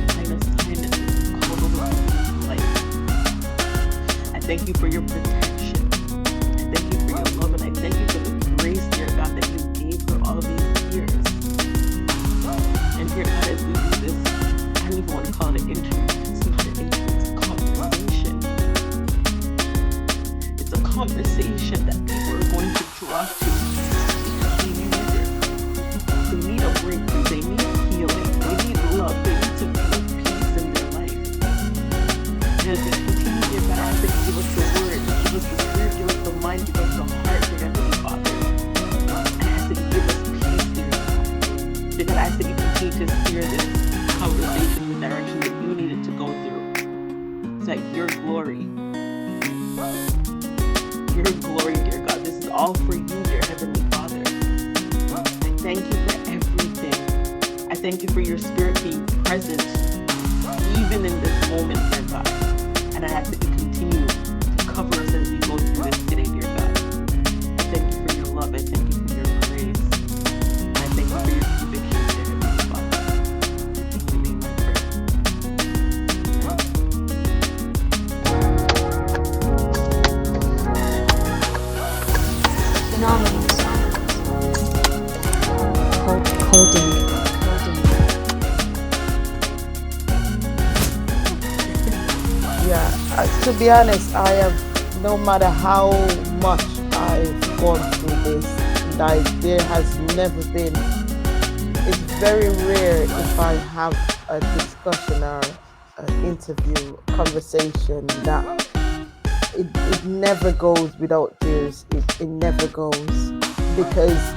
divine assignment that you've called over people's life. I thank you for your protection. I thank you for your love, and I thank you for the grace, dear God, that you gave her all these years. And dear God, as we do this, I don't even want to call it an interview. It's not an interview, it's a conversation. It's a conversation that people are going to draw to because they need it. They need a breakthrough, they need healing, they need love, they need to feel peace in their life. And as we continue, dear God, I ask that you give us the word, give us the spirit, give us the mind, give us the heart, dear Heavenly Father. And I ask that you give us peace, dear God. Dear God, I ask that you continue to steer this conversation in the direction that you need it to go through. So that your glory, dear God, this is all for you, dear Heavenly Father. I thank you for everything. I thank you for your spirit being present even in this moment, dear God. And I ask that you continue to cover us as we go through this today, dear God. I thank you for your love. I thank you for your grace. And I thank you for your conviction, dear Heavenly Father. In your name I Anonymous. Coding. Yeah, to be honest, I have, no matter how much I've gone through this, like there has never been, it's very rare if I have a discussion or an interview, conversation that it never goes without tears. It never goes, because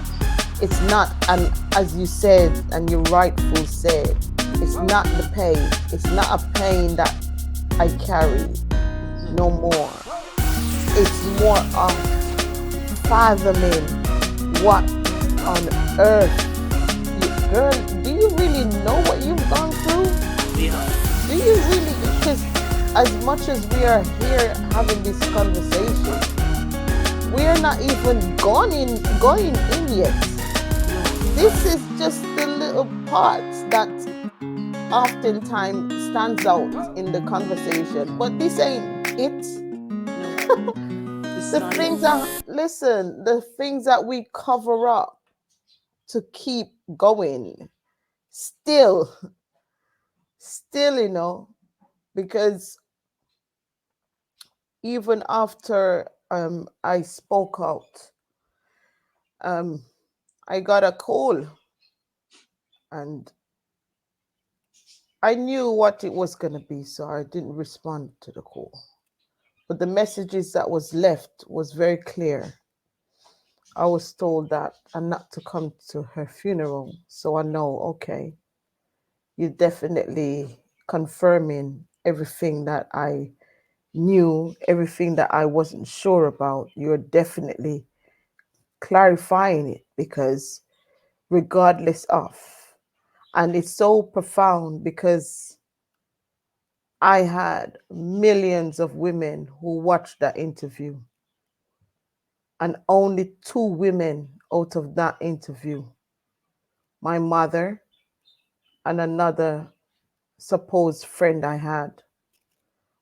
it's not, and as you said, and you rightful said, it's not the pain. It's not a pain that I carry no more. It's more of fathoming what on earth. Girl, do you really know what you've gone through? Yeah. Do you really? Because as much as we are here having this conversation, we are not even going in yet. This is just the little parts that oftentimes stands out in the conversation, but this ain't it. The things that, listen, the things that we cover up to keep going, still, because even after I spoke out, I got a call, and I knew what it was going to be, so I didn't respond to the call. But the messages that was left was very clear. I was told that I'm not to come to her funeral, so I know, okay, you're definitely confirming everything that I knew, everything that I wasn't sure about. You're definitely clarifying it, because regardless of, and it's so profound because I had millions of women who watched that interview, and only 2 women out of that interview, my mother and another supposed friend I had,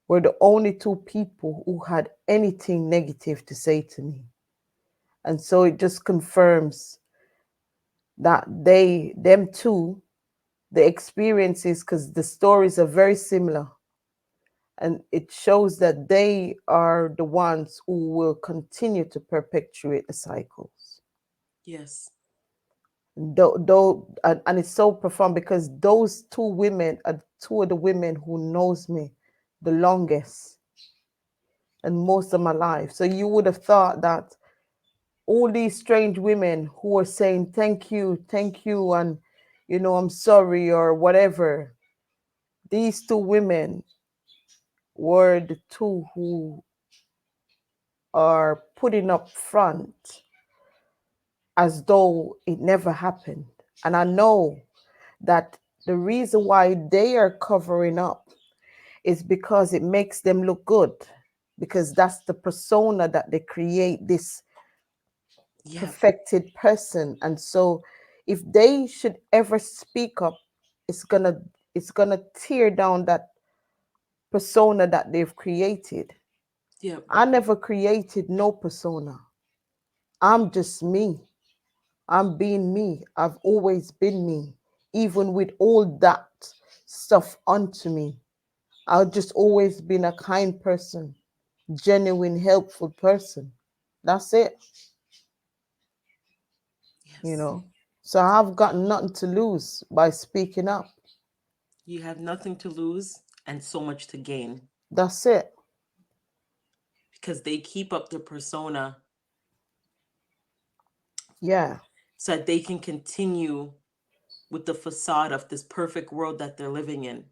were the only 2 people who had anything negative to say to me. And so it just confirms that them two, the experiences, because the stories are very similar, and it shows that they are the ones who will continue to perpetuate the cycles. Yes. Though, and it's so profound because those 2 women are 2 of the women who knows me the longest and most of my life. So you would have thought that all these strange women who are saying thank you, and I'm sorry or whatever, these 2 women were the 2 who are putting up front as though it never happened. And I know that the reason why they are covering up is because it makes them look good, because that's the persona that they create, this perfected person. And so if they should ever speak up, it's gonna it's going to tear down that persona that they've created. Yep. I never created no persona. I'm just me. I'm being me. I've always been me, even with all that stuff onto me. I've just always been a kind person, genuine, helpful person. That's it, you Yes. know. So I've got nothing to lose by speaking up. You have nothing to lose and so much to gain That's it. because they keep up the persona Yeah. so that they can continue with the facade of this perfect world that they're living in while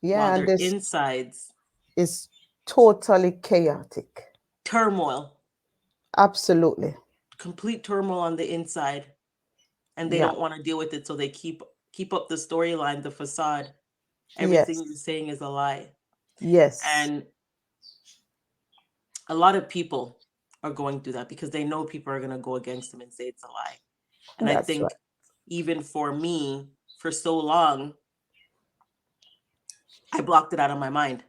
Yeah. And their this insides is totally chaotic. turmoil, Absolutely. complete turmoil on the inside, and they Yeah. don't want to deal with it, so they keep up the storyline, the facade. Everything Yes. you're saying is a lie. Yes. And a lot of people are going through that because they know people are going to go against them and say it's a lie. And I That's right. think even for me, for so long, I blocked it out of my mind.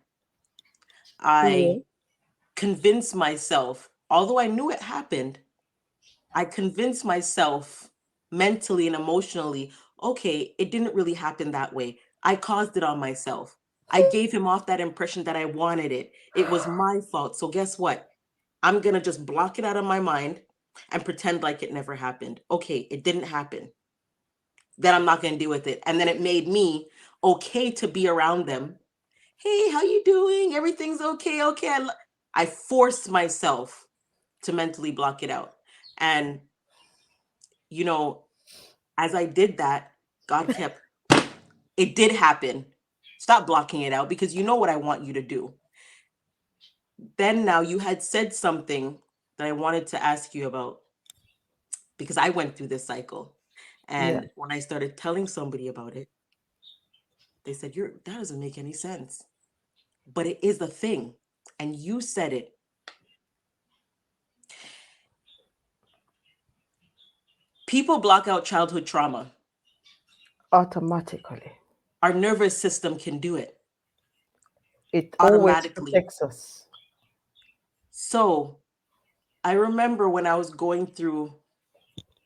Yeah. I convinced myself, although I knew it happened, I convinced myself mentally and emotionally, okay, it didn't really happen that way. I caused it on myself. I gave him off that impression that I wanted it. It was my fault. So guess what? I'm going to just block it out of my mind and pretend like it never happened. Okay, it didn't happen. Then I'm not going to deal with it. And then it made me okay to be around them. Hey, how you doing? Everything's okay. Okay. I forced myself to mentally block it out. And, you know, as I did that, God kept, it did happen. Stop blocking it out because you know what I want you to do. Then now you had said something that I wanted to ask you about because I went through this cycle. Yeah. And when I started telling somebody about it, they said, that doesn't make any sense. But it is a thing. And you said it. People block out childhood trauma. Automatically. Our nervous system can do it It always automatically. protects us. So I remember when I was going through,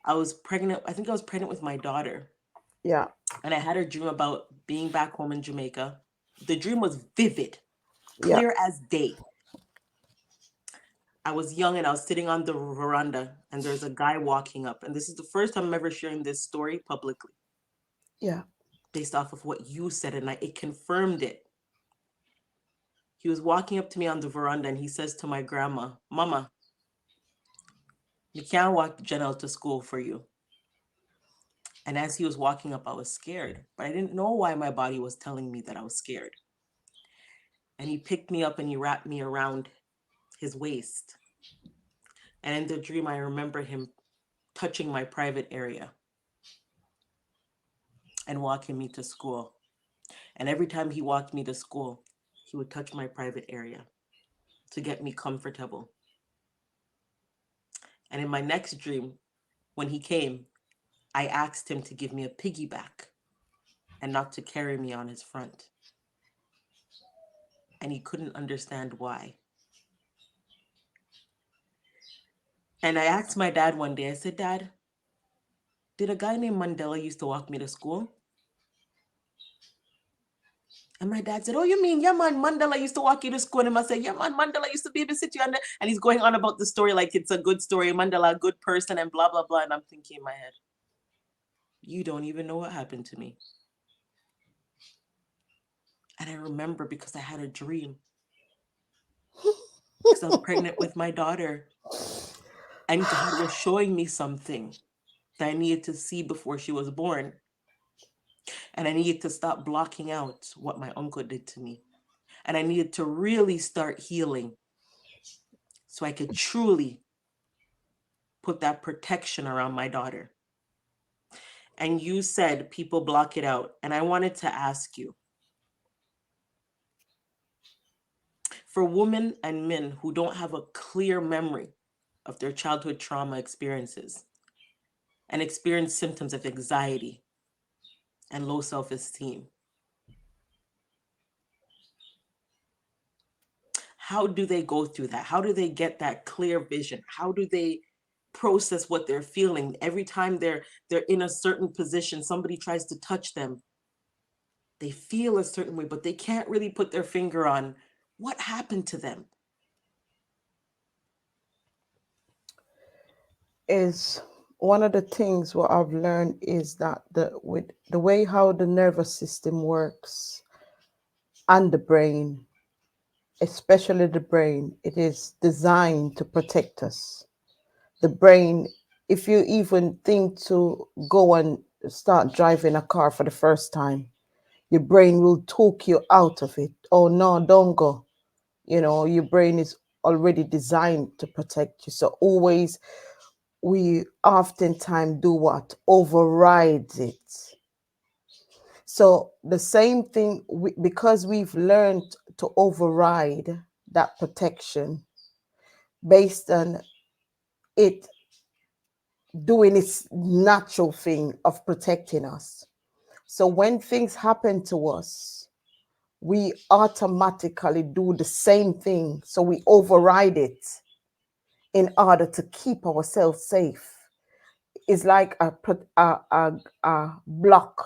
I was pregnant. I think I was pregnant with my daughter. Yeah. And I had a dream about being back home in Jamaica. The dream was vivid, Yeah. clear as day. I was young and I was sitting on the veranda and there's a guy walking up. And this is the first time I'm ever sharing this story publicly Yeah. based off of what you said. And it confirmed it. He was walking up to me on the veranda and he says to my grandma, Mama, we can't walk Jenna to school for you. And as he was walking up, I was scared, but I didn't know why my body was telling me that I was scared. And he picked me up and he wrapped me around his waist. And in the dream, I remember him touching my private area and walking me to school. And every time he walked me to school, he would touch my private area to get me comfortable. And in my next dream, when he came, I asked him to give me a piggyback and not to carry me on his front. And he couldn't understand why. And I asked my dad one day, I said, Dad, did a guy named Mandela used to walk me to school? And my dad said, oh, you mean, yeah, man, Mandela used to walk you to school. And I said, yeah, man, Mandela used to babysit you. And he's going on about the story like it's a good story. Mandela, a good person, and blah, blah, blah. And I'm thinking in my head, you don't even know what happened to me. And I remember because I had a dream. Because I was pregnant with my daughter. And God was showing me something that I needed to see before she was born. And I needed to stop blocking out what my uncle did to me. And I needed to really start healing so I could truly put that protection around my daughter. And you said people block it out. And I wanted to ask you, for women and men who don't have a clear memory of their childhood trauma experiences and experience symptoms of anxiety, and low self-esteem. How do they go through that? How do they get that clear vision? How do they process what they're feeling every time they're in a certain position, somebody tries to touch them, they feel a certain way, but they can't really put their finger on what happened to them. Is one of the things what I've learned is that with the way how the nervous system works and the brain, especially the brain, it is designed to protect us. The brain, if you even think to go and start driving a car for the first time, your brain will talk you out of it. Oh no, don't go. You know, your brain is already designed to protect you. So always we oftentimes do what? Overrides it. So the same thing, because we've learned to override that protection based on it doing its natural thing of protecting us. So when things happen to us, we automatically do the same thing. So we override it in order to keep ourselves safe. It's like a block.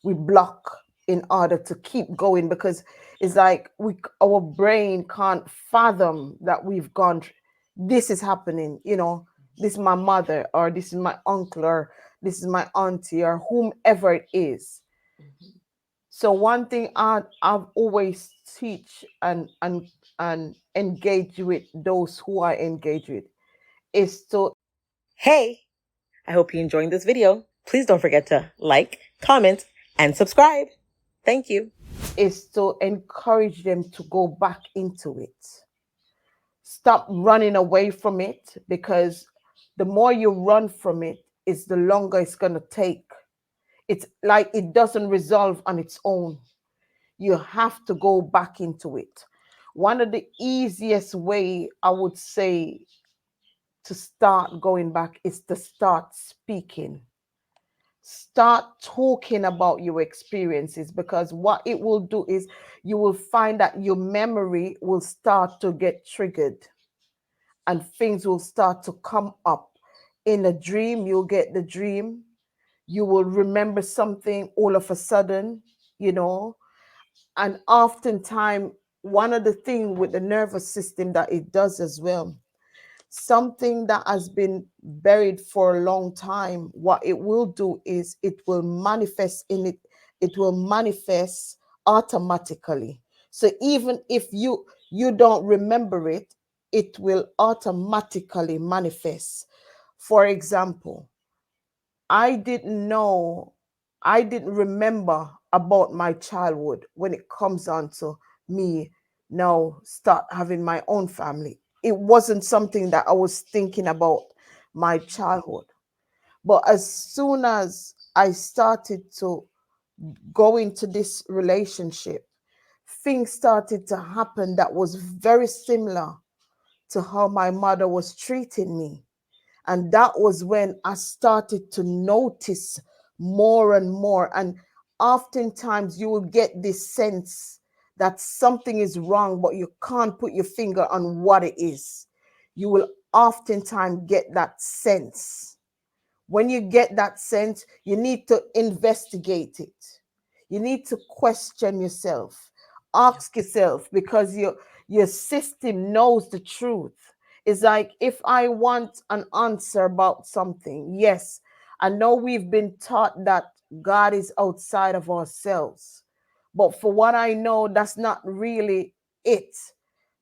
We block in order to keep going because it's like our brain can't fathom that we've gone. This is happening. You know, this is my mother, or this is my uncle, or this is my auntie, or whomever it is. Mhm. So one thing I've always teach and engage with those who I engage with is to Hey, I hope you're enjoying this video. Please don't forget to like, comment, and subscribe. Thank you. encourage them to go back into it. Stop running away from it, because the more you run from it, is the longer it's going to take. It's like it doesn't resolve on its own. You have to go back into it. One of the easiest way I would say to start going back is to start speaking. Start talking about your experiences, because what it will do is you will find that your memory will start to get triggered and things will start to come up. In a dream, you'll get the dream. You will remember something all of a sudden, you know. And oftentimes, one of the things with the nervous system that it does as well, something that has been buried for a long time, what it will do is it will manifest it will manifest automatically. So even if you don't remember it, it will automatically manifest. For example, I didn't know, I didn't remember about my childhood when it comes on to me now start having my own family. It wasn't something that I was thinking about my childhood. But as soon as I started to go into this relationship, things started to happen that was very similar to how my mother was treating me. And that was when I started to notice more and more. And oftentimes you will get this sense that something is wrong, but you can't put your finger on what it is. You will oftentimes get that sense. When you get that sense, you need to investigate it. You need to question yourself. Ask yourself, because your system knows the truth. It's like, if I want an answer about something, yes, I know we've been taught that God is outside of ourselves. But for what I know, that's not really it.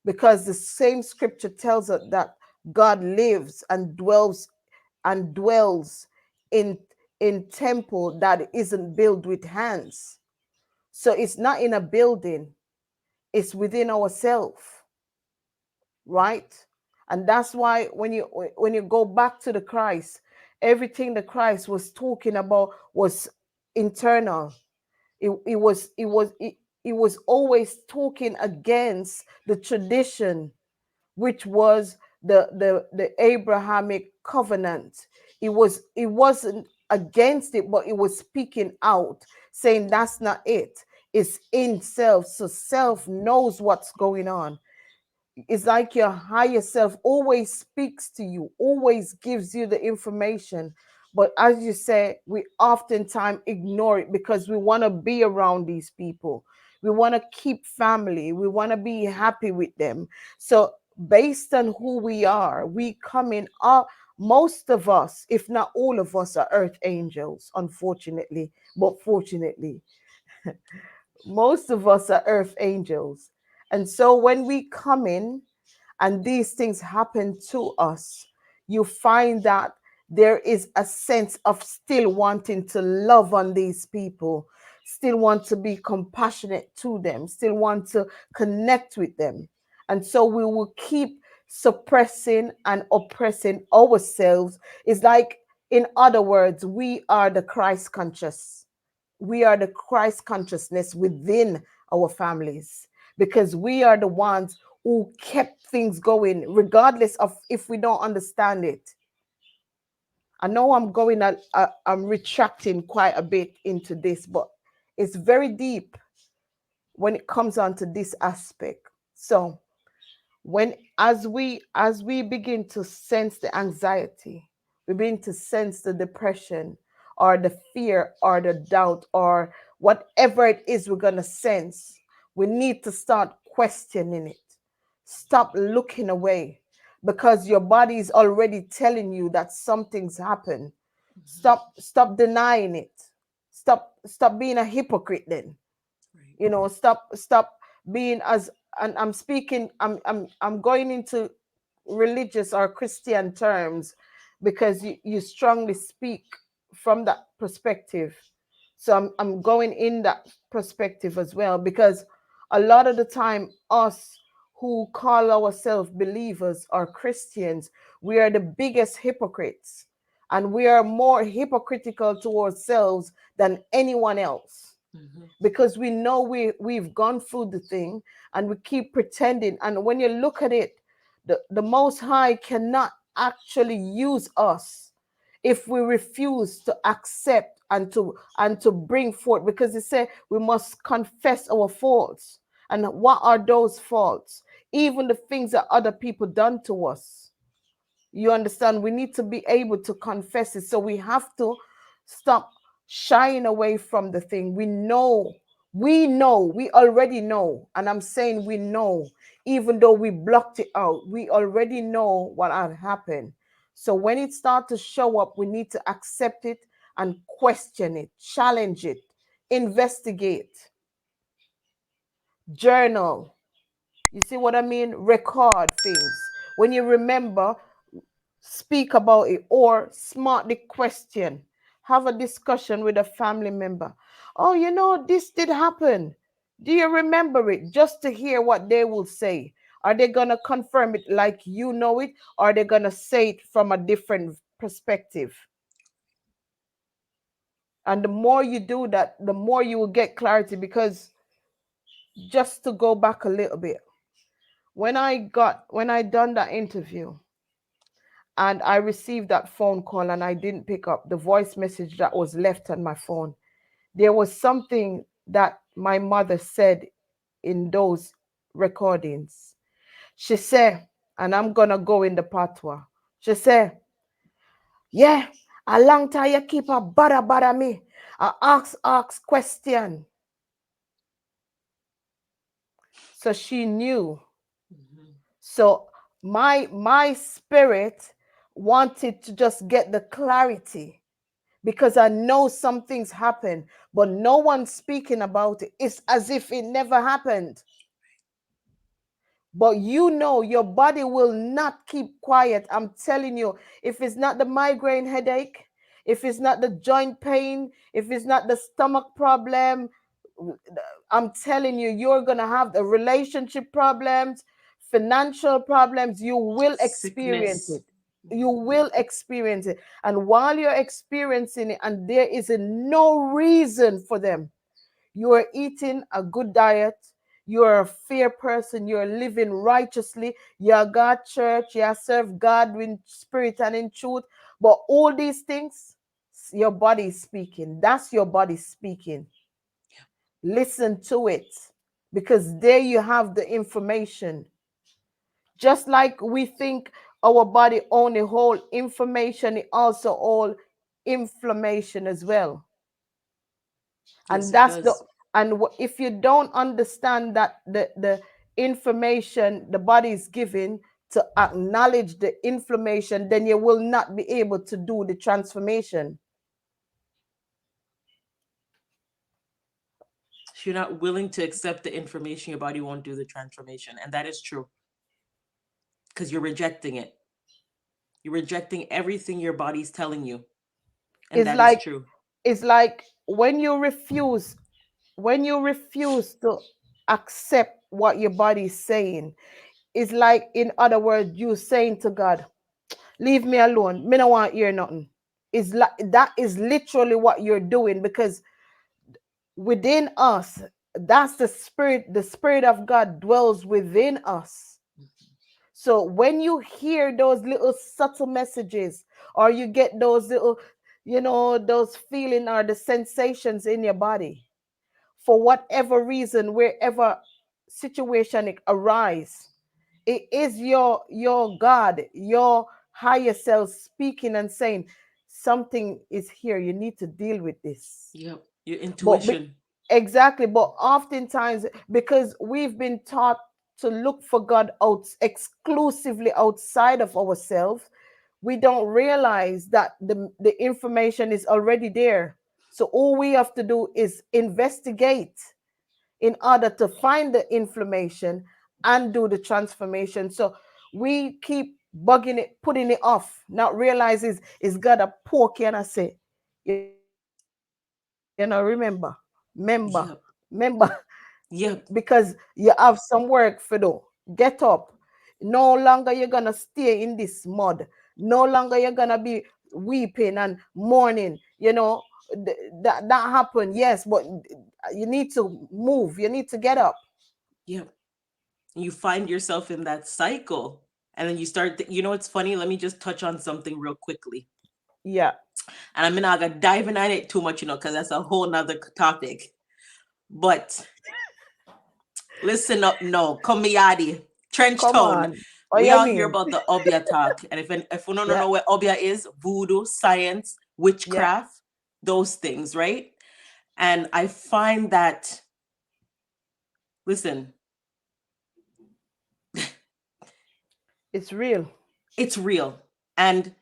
Because the same scripture tells us that God lives and dwells in temple that isn't built with hands. So it's not in a building, it's within ourselves, right? And that's why when you go back to the Christ, everything the Christ was talking about was internal. It was always talking against the tradition, which was the Abrahamic covenant. It wasn't against it, but it was speaking out, saying that's not it. It's in self. So self knows what's going on. It's like your higher self always speaks to you, always gives you the information. But as you say, we oftentimes ignore it because we want to be around these people. We want to keep family. We want to be happy with them. So, based on who we are, we come in. Most of us, if not all of us, are earth angels, unfortunately. But fortunately, most of us are earth angels. And so, when we come in, and these things happen to us, you find that there is a sense of still wanting to love on these people, still want to be compassionate to them, still want to connect with them. And so we will keep suppressing and oppressing ourselves. It's like, in other words, we are the Christ conscious. We are the Christ consciousness within our families, because we are the ones who kept things going, regardless of if we don't understand it. I know I'm retracting quite a bit into this, but it's very deep when it comes on to this aspect. So when as we begin to sense the anxiety, we begin to sense the depression or the fear or the doubt or whatever it is we're going to sense, we need to start questioning it. Stop looking away, because your body is already telling you that something's happened. Stop denying it. Stop being a hypocrite then. Stop being as, and I'm speaking, I'm going into religious or Christian terms, because you strongly speak from that perspective. So I'm going in that perspective as well, because a lot of the time, us who call ourselves believers or Christians, we are the biggest hypocrites, and we are more hypocritical to ourselves than anyone else, because we know we've gone through the thing, and we keep pretending. And when you look at it, the Most High cannot actually use us if we refuse to accept and to bring forth, because he said we must confess our faults. And what are those faults? Even the things that other people done to us. You understand? We need to be able to confess it. So we have to stop shying away from the thing. We already know. And I'm saying we know, even though we blocked it out, we already know what had happened. So when it starts to show up, we need to accept it and question it, challenge it, investigate, journal. You see what I mean? Record things. When you remember, speak about it, or smartly question. Have a discussion with a family member. Oh, this did happen. Do you remember it? Just to hear what they will say. Are they going to confirm it like you know it, or are they going to say it from a different perspective? And the more you do that, the more you will get clarity. Because just to go back a little bit, when I done that interview, and I received that phone call and I didn't pick up the voice message that was left on my phone, there was something that my mother said in those recordings. She said, and I'm gonna go in the patois. She said, "Yeah, a long time you keep a bada me. I ask question." So she knew. So my spirit wanted to just get the clarity, because I know something's happened, but no one's speaking about it. It's as if it never happened. But your body will not keep quiet. I'm telling you, if it's not the migraine headache, if it's not the joint pain, if it's not the stomach problem, I'm telling you, you're going to have the relationship problems, financial problems. You will experience it. You will experience it. And while you're experiencing it, and there is no reason for them, you are eating a good diet, you're a fair person, you're living righteously, you're God church, you serve God in spirit and in truth. But all these things, your body is speaking. That's your body speaking. Listen to it, because there you have the information. Just like we think our body only hold information, it also hold inflammation as well. Yes, And it that's the does. and if you don't understand that the information the body is giving, to acknowledge the inflammation, then you will not be able to do the transformation. If you're not willing to accept the information, your body won't do the transformation. And that is true because you're rejecting it. You're rejecting everything your body's telling you. And It's that is like true. it's like when you refuse to accept what your body is saying, it's like, in other words, you saying to God, leave me alone, me no want to hear nothing. Is like that is literally what you're doing, because within us, that's the spirit of God dwells within us. So when you hear those little subtle messages, or you get those little, those feeling or the sensations in your body, for whatever reason, wherever situation it arise, it is your God, your higher self speaking and saying, something is here, you need to deal with this. Yep. Your But intuition. exactly, but oftentimes, because we've been taught to look for God exclusively outside of ourselves, we don't realize that the information is already there. So all we have to do is investigate in order to find the inflammation and do the transformation. So we keep bugging it, putting it off, not realizes it's got a poke, and I say, remember, Yep. remember, Yep. because you have some work for do. Get up. No longer you're gonna stay in this mud. No longer you're gonna be weeping and mourning. That happened, yes, but you need to move. You need to get up. Yep. You find yourself in that cycle. And then you start, it's funny. Let me just touch on something real quickly. Yeah. And I'm not going to dive in on it too much, because that's a whole nother topic. But listen up, no, Komiyadi, Trench Come Town. on. What We you all hear mean? about the Obia talk. And if we don't Yeah. know what Obia is, voodoo, science, Yeah. witchcraft, those things, right? And I find that, listen, It's real. it's real. And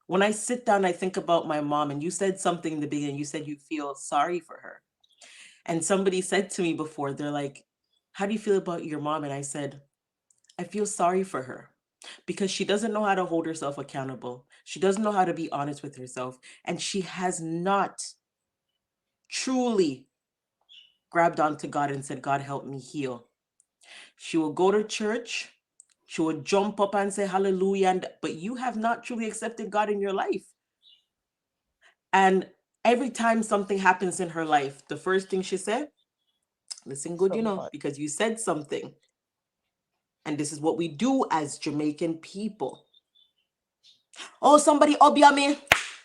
when I sit down, I think about my mom, and you said something in the beginning. You said you feel sorry for her. And somebody said to me before, they're like, how do you feel about your mom? And I said, I feel sorry for her because she doesn't know how to hold herself accountable. She doesn't know how to be honest with herself. And she has not truly grabbed onto God and said, God, help me heal. She will go to church. She will jump up and say hallelujah. But you have not truly accepted God in your life. And every time something happens in her life, the first thing she said, listen good, Somebody. because you said something. And this is what we do as Jamaican people. Oh, somebody obia me,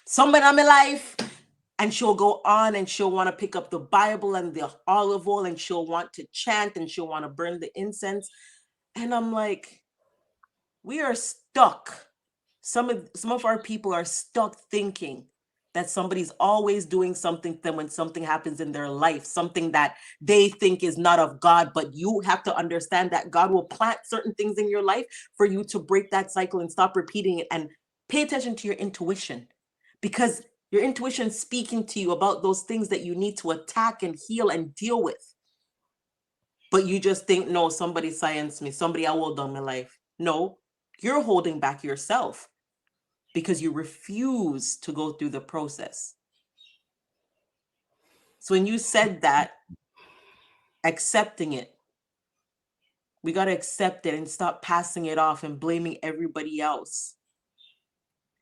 somebody in my life. And she'll go on and she'll want to pick up the Bible and the olive oil and she'll want to chant and she'll want to burn the incense. And I'm like, we are stuck. Some of our people are stuck thinking that somebody's always doing something to them when something happens in their life, something that they think is not of God. But you have to understand that God will plant certain things in your life for you to break that cycle and stop repeating it, and pay attention to your intuition, because your intuition is speaking to you about those things that you need to attack and heal and deal with. But you just think, no, somebody science me, somebody I will done my life. No, you're holding back yourself because you refuse to go through the process. So when you said that, accepting it, we got to accept it and stop passing it off and blaming everybody else.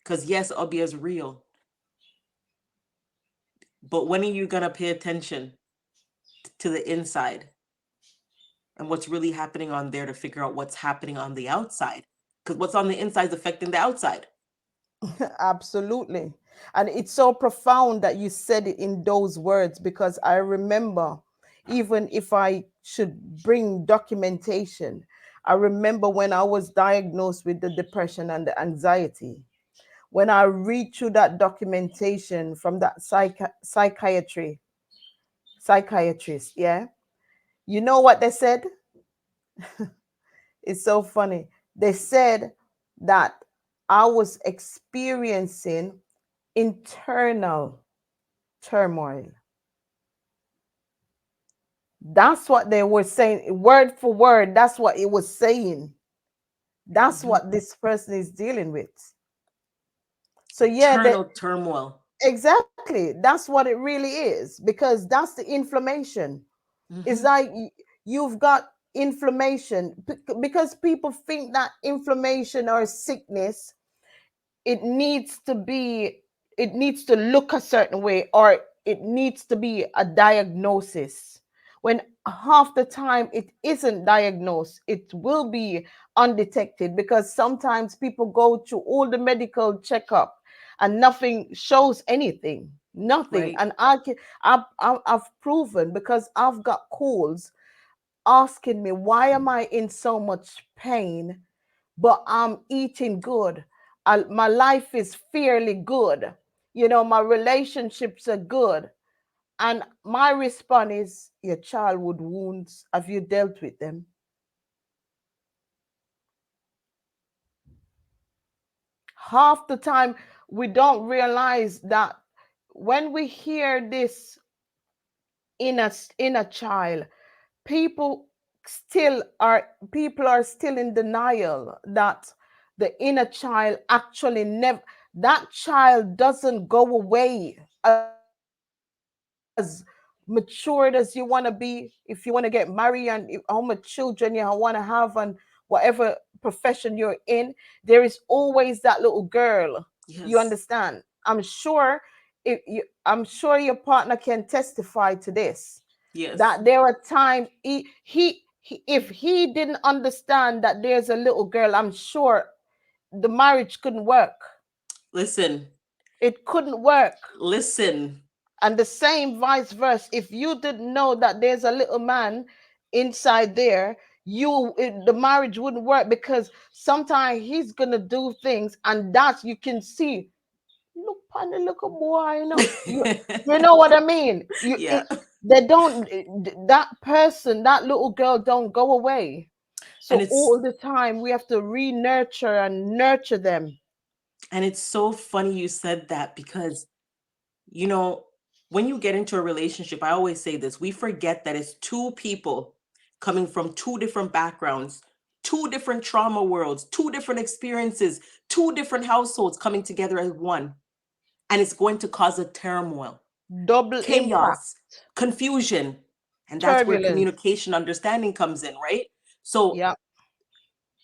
Because yes, Obia is real. But when are you going to pay attention to the inside and what's really happening on there to figure out what's happening on the outside? Because what's on the inside is affecting the outside. Absolutely. And it's so profound that you said it in those words, because I remember even if I should bring documentation. I remember when I was diagnosed with the depression and the anxiety. When I read through that documentation from that psychiatrist, yeah, you know what they said? It's so funny. They said that I was experiencing internal turmoil. That's what they were saying, word for word. That's what it was saying. That's Mhm. what this person is dealing with. So, yeah, Internal turmoil. exactly. That's what it really is, because that's the inflammation. It's Hmm. like you've got inflammation because people think that inflammation or sickness, it needs to be, it needs to look a certain way, or it needs to be a diagnosis, when half the time it isn't diagnosed. It will be undetected, because sometimes people go to all the medical checkup and nothing shows anything, nothing. Right. And I've proven, because I've got calls asking me, why am I in so much pain, but I'm eating good. My life is fairly good. My relationships are good. And my response is, your childhood wounds, have you dealt with them? Half the time, we don't realize that when we hear this in a child, people people are still in denial that the inner child actually never, that child doesn't go away. As matured as you want to be, if you want to get married, and how much children you want to have, and whatever profession you're in, there is always that little girl. You understand? Yes. I'm sure your partner can testify to this, that Yes. there are times if he didn't understand that there's a little girl, I'm sure the marriage couldn't work. Listen. It couldn't work. Listen. And the same vice versa, if you didn't know that there's a little man inside there, the marriage wouldn't work, because sometimes he's gonna do things, and that's, you can see, look on the little boy, you know what I mean. Yeah. They don't, that person, that little girl don't go away. And So it's all the time we have to re-nurture and nurture them. and it's so funny you said that because you know, when you get into a relationship, I always say this, we forget that it's two people coming from two different backgrounds, two different trauma worlds, two different experiences, two different households coming together as one. And it's going to cause a turmoil, Double impact, chaos, confusion. And that's where turbulence. communication understanding comes in, right? So Yeah.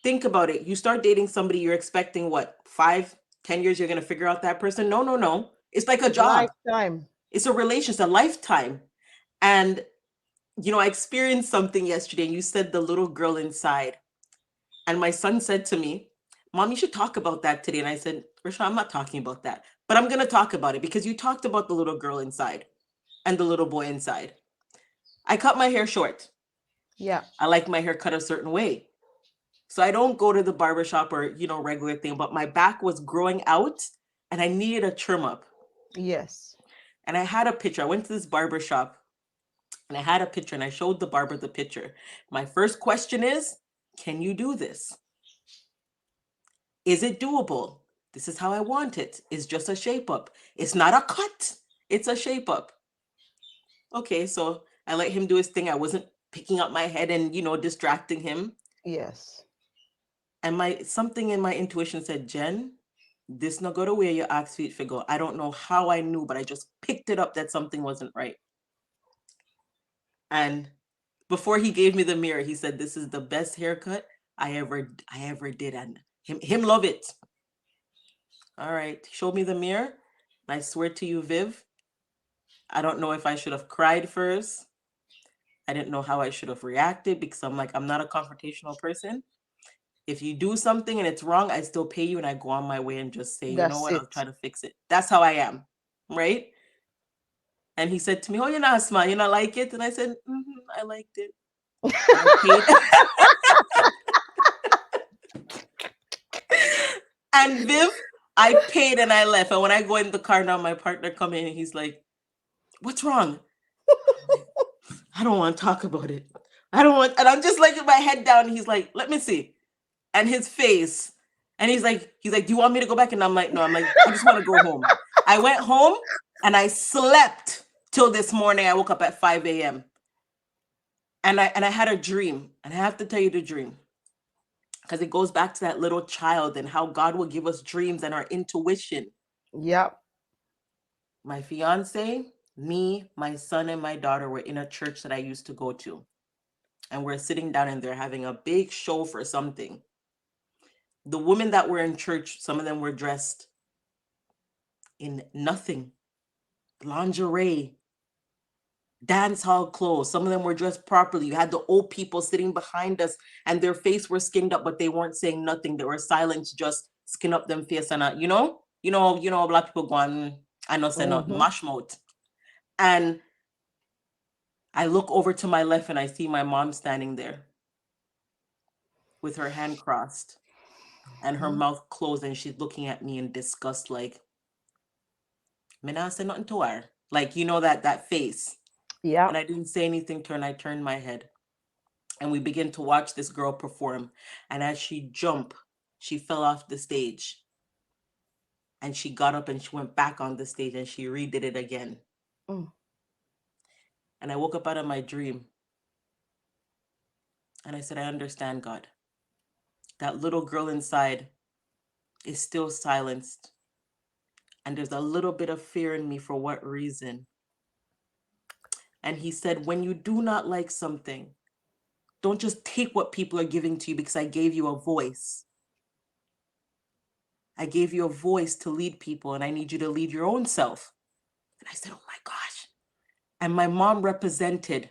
think about it. You start dating somebody, you're expecting what, 5, 10 years, you're going to figure out that person? No, no, no. It's like a job. Lifetime. It's a relationship, a lifetime. And, I experienced something yesterday, and you said the little girl inside. And my son said to me, Mom, you should talk about that today. And I said, Risha, I'm not talking about that. But I'm going to talk about it because you talked about the little girl inside and the little boy inside. I cut my hair short. Yeah. I like my hair cut a certain way. So I don't go to the barbershop or, regular thing, but my back was growing out and I needed a trim up. Yes. And I had a picture. I went to this barbershop and I had a picture and I showed the barber the picture. My first question is, can you do this? Is it doable? This is how I want it. It's just a shape up. It's not a cut. It's a shape up. Okay, so I let him do his thing. I wasn't picking up my head and, distracting him. Yes. And my something in my intuition said, Jen, this not go to where you ask feet figure. I don't know how I knew, but I just picked it up that something wasn't right. And before he gave me the mirror, he said, "This is the best haircut I ever did," and him love it. All right, he showed me the mirror. And I swear to you, Viv, I don't know if I should have cried first. I didn't know how I should have reacted because I'm not a confrontational person. If you do something and it's wrong, I still pay you and I go on my way and just say, you know That's what, I'll it. try to fix it. That's how I am, right? And he said to me, "Oh, you're not smart. You not like it?" And I said, "I liked it." I paid. And Viv, I paid and I left. And when I go in the car now, my partner come in and he's like, "What's wrong?" I'm like, "I don't want to talk about it. I don't want," and I'm just like with my head down. And he's like, "Let me see." And his face, and he's like, "Do you want me to go back?" And I'm like, "No." I'm like, "I just want to go home." I went home and I slept till this morning. I woke up at 5 a.m. And I had a dream. And I have to tell you the dream, because it goes back to that little child and how God will give us dreams and our intuition. Yep. My fiance, me, my son, and my daughter were in a church that I used to go to. And we're sitting down and they're having a big show for something. The women that were in church, some of them were dressed in nothing, lingerie, dance hall clothes. Some of them were dressed properly. You had the old people sitting behind us and their face were skinned up, but they weren't saying nothing. They were silent, just skin up them face and black people going, I know say not Mm-hmm. mash mouth. And I look over to my left and I see my mom standing there with her hand crossed and her mouth closed, and she's looking at me in disgust, like, me not say nothing to her. Like, that face. Yep. And I didn't say anything to her, and I turned my head. And we begin to watch this girl perform. And as she jumped, she fell off the stage. And she got up and she went back on the stage and she redid it again. Mm. And I woke up out of my dream. And I said, I understand, God. That little girl inside is still silenced. And there's a little bit of fear in me. For what reason? And he said, when you do not like something, don't just take what people are giving to you, because I gave you a voice. I gave you a voice to lead people, and I need you to lead your own self. And I said, oh my gosh. And my mom represented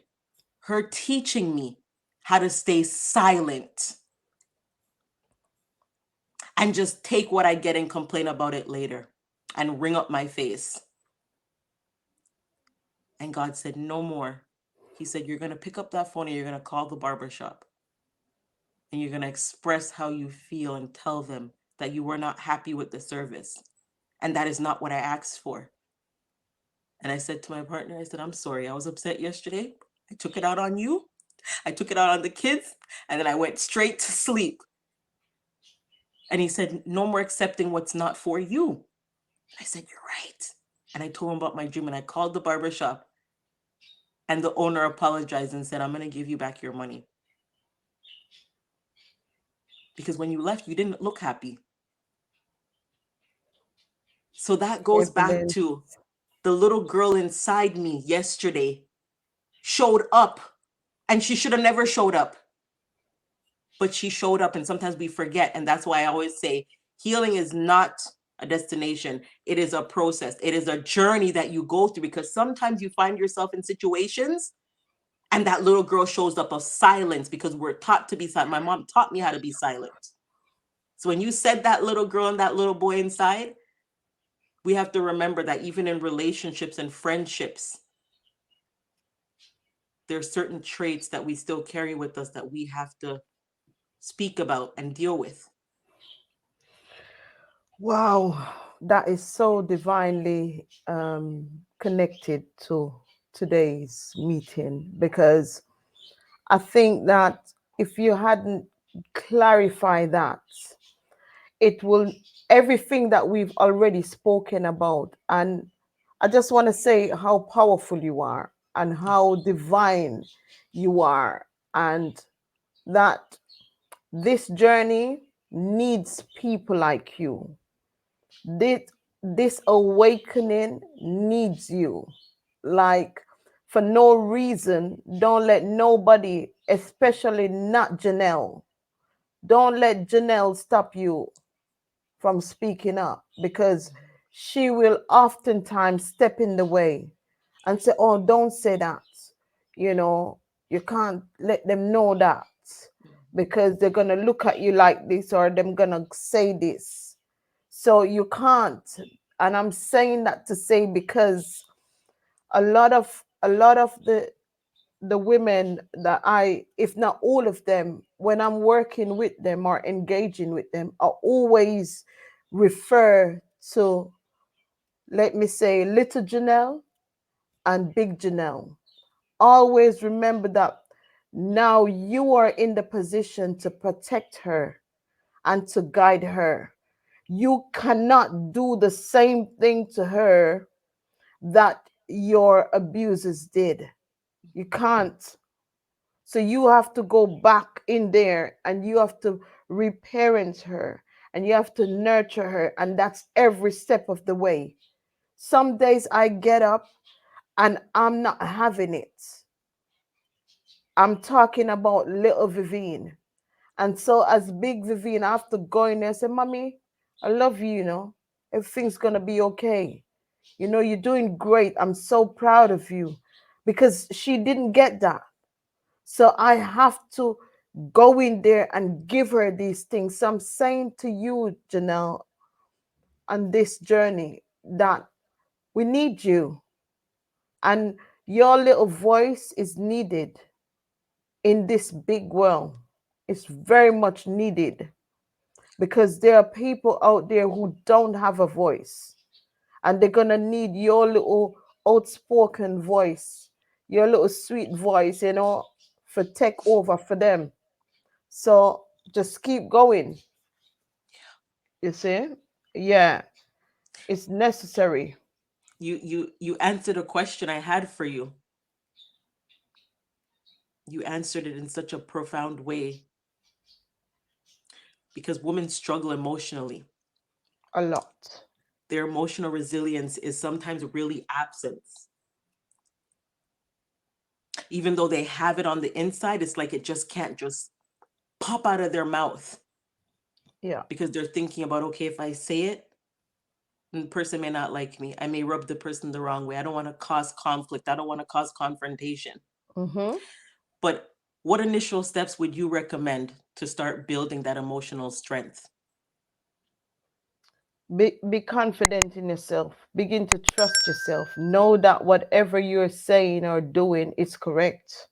her teaching me how to stay silent and just take what I get and complain about it later and ring up my face. And God said, no more. He said, you're going to pick up that phone and you're going to call the barbershop. And you're going to express how you feel and tell them that you were not happy with the service. And that is not what I asked for. And I said to my partner, I said, I'm sorry. I was upset yesterday. I took it out on you. I took it out on the kids. And then I went straight to sleep. And he said, no more accepting what's not for you. I said, you're right. And I told him about my dream. And I called the barbershop. And the owner apologized and said, I'm going to give you back your money. Because when you left, you didn't look happy. So that goes back to the little girl inside me yesterday showed up, and she should have never showed up. But she showed up, and sometimes we forget. And that's why I always say healing is not a destination. It is a process. It is a journey that you go through, because sometimes you find yourself in situations and that little girl shows up of silence, because we're taught to be silent. My mom taught me how to be silent. So when you said that little girl and that little boy inside, we have to remember that even in relationships and friendships, there are certain traits that we still carry with us that we have to speak about and deal with. Wow, that is so divinely connected to today's meeting, because I think that if you hadn't clarified that, it will, everything that we've already spoken about. And I just want to say how powerful you are and how divine you are, and that this journey needs people like you. This awakening needs you. Like, for no reason, don't let nobody, especially not Janelle, don't let Janelle stop you from speaking up, because she will oftentimes step in the way and say, oh, don't say that. You know, you can't let them know that, because they're going to look at you like this, or they're going to say this. So you can't. And I'm saying that to say, because A lot of the women that I, if not all of them, when I'm working with them or engaging with them, I always refer to, let me say, little Janelle and big Janelle. Always remember that now you are in the position to protect her and to guide her. You cannot do the same thing to her that your abusers did. You can't. So you have to go back in there and you have to reparent her and you have to nurture her. And that's every step of the way. Some days I get up and I'm not having it. I'm talking about little Vivienne. And so as big Vivienne, I have to go in there and say, Mommy, I love you, you know. Everything's gonna be okay. You know, you're doing great. I'm so proud of you. Because she didn't get that. So I have to go in there and give her these things. So I'm saying to you, Janelle, on this journey that we need you. And your little voice is needed in this big world. It's very much needed because there are people out there who don't have a voice and they're going to need your little outspoken voice, your little sweet voice, you know, for take over for them. So just keep going. You see? Yeah, it's necessary. You answered a question I had for you. You answered it in such a profound way because women struggle emotionally. A lot. Their emotional resilience is sometimes really absent. Even though they have it on the inside, it's like it just can't just pop out of their mouth Yeah. because they're thinking about, okay, if I say it, the person may not like me. I may rub the person the wrong way. I don't want to cause conflict. I don't want to cause confrontation. Mm-hmm. But what initial steps would you recommend to start building that emotional strength? Be confident in yourself. Begin to trust yourself. Know that whatever you're saying or doing is correct.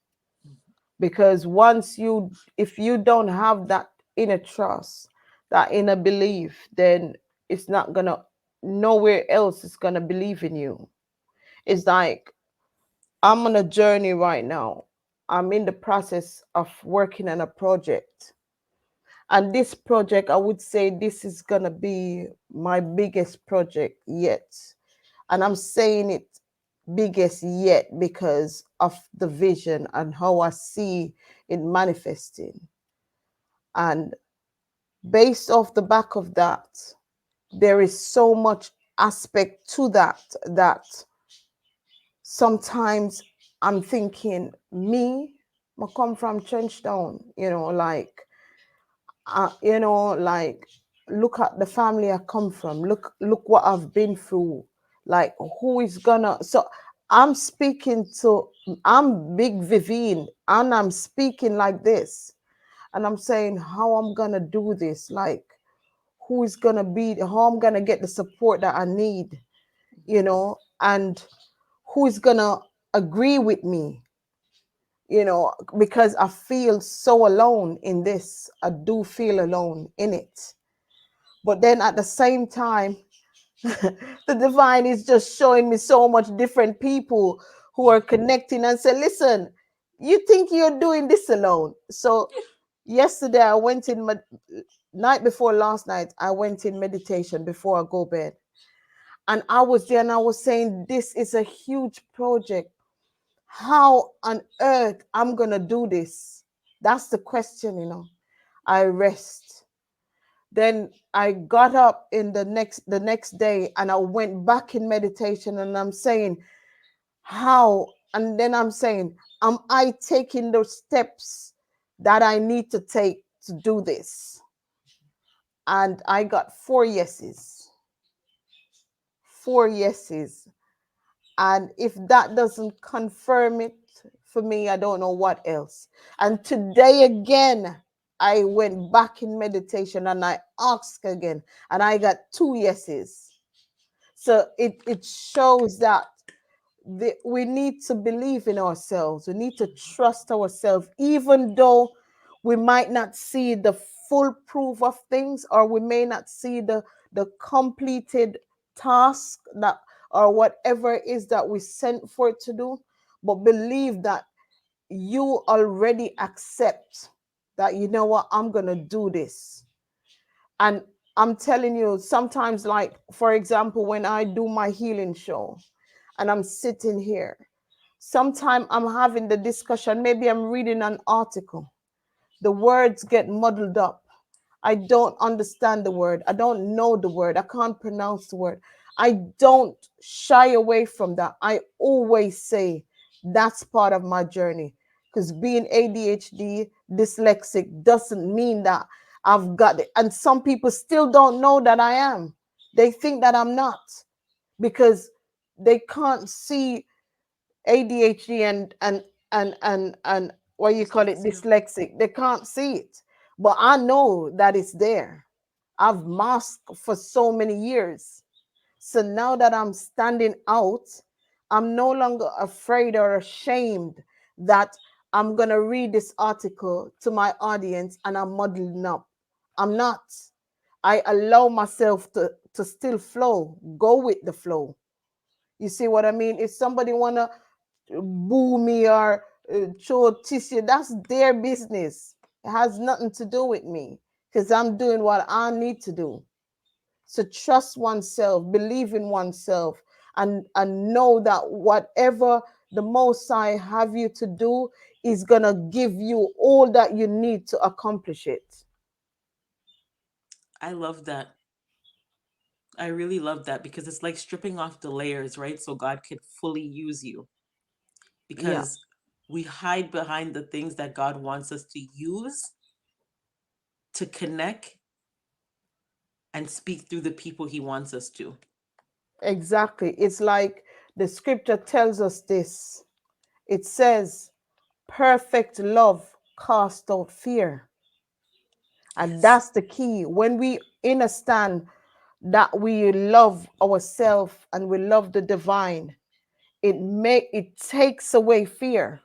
Because once you, if you don't have that inner trust, that inner belief, then it's not gonna, nowhere else is gonna believe in you. It's like I'm on a journey right now. I'm in the process of working on a project. And this project, I would say this is gonna be my biggest project yet. And I'm saying it biggest yet because of the vision and how I see it manifesting. And based off the back of that, there is so much aspect to that that sometimes I'm thinking, me, I come from Trenchtown, you know, like look at the family I come from. Look what I've been through. Like who is gonna? So I'm speaking to. I'm Big Vivienne, and I'm speaking like this, and I'm saying how I'm gonna do this. Like who is gonna be? How I'm gonna get the support that I need, you know, and who is gonna agree with me, you know, because I feel so alone in this. I do feel alone in it. But then at the same time, the divine is just showing me so much different people who are connecting and say, listen, you think you're doing this alone. So yesterday I went in night before last night, I went in meditation before I go bed. And I was there and I was saying, this is a huge project. How on earth I'm gonna do this? That's the question, you know. I rest. Then I got up in the next day and I went back in meditation and I'm saying, how? And then I'm saying, am I taking those steps that I need to take to do this? And I got 4 yeses. 4 yeses. And if that doesn't confirm it for me, I don't know what else. And today again, I went back in meditation and I asked again, and I got 2 yeses. So it shows that we need to believe in ourselves. We need to trust ourselves, even though we might not see the full proof of things, or we may not see the completed task that, or whatever it is that we sent for it to do. But believe that you already accept that, you know what, I'm gonna do this. And I'm telling you, sometimes, like for example, when I do my healing show and I'm sitting here, sometimes I'm having the discussion, maybe I'm reading an article, the words get muddled up. I don't understand the word. I don't know the word. I can't pronounce the word. I don't shy away from that. I always say that's part of my journey. Because being ADHD, dyslexic, doesn't mean that I've got it. And some people still don't know that I am. They think that I'm not, because they can't see ADHD and what you call it, Dyslexia. dyslexic. They can't see it, but I know that it's there. I've masked for so many years. So now that I'm standing out, I'm no longer afraid or ashamed that I'm gonna read this article to my audience and I'm muddling up. I'm not. I allow myself to still flow, go with the flow. You see what I mean? If somebody wanna boo me or show tissue, that's their business. It has nothing to do with me, because I'm doing what I need to do. So trust oneself, believe in oneself, and know that whatever the Most High have you to do is gonna give you all that you need to accomplish it. I love that. I really love that because it's like stripping off the layers, right? So God can fully use you. Yeah, Because we hide behind the things that God wants us to use to connect and speak through the people he wants us to. exactly. It's like the scripture tells us this. It says, perfect love casts out fear. And Yes. that's the key. When we understand that we love ourselves and we love the divine, it takes away fear.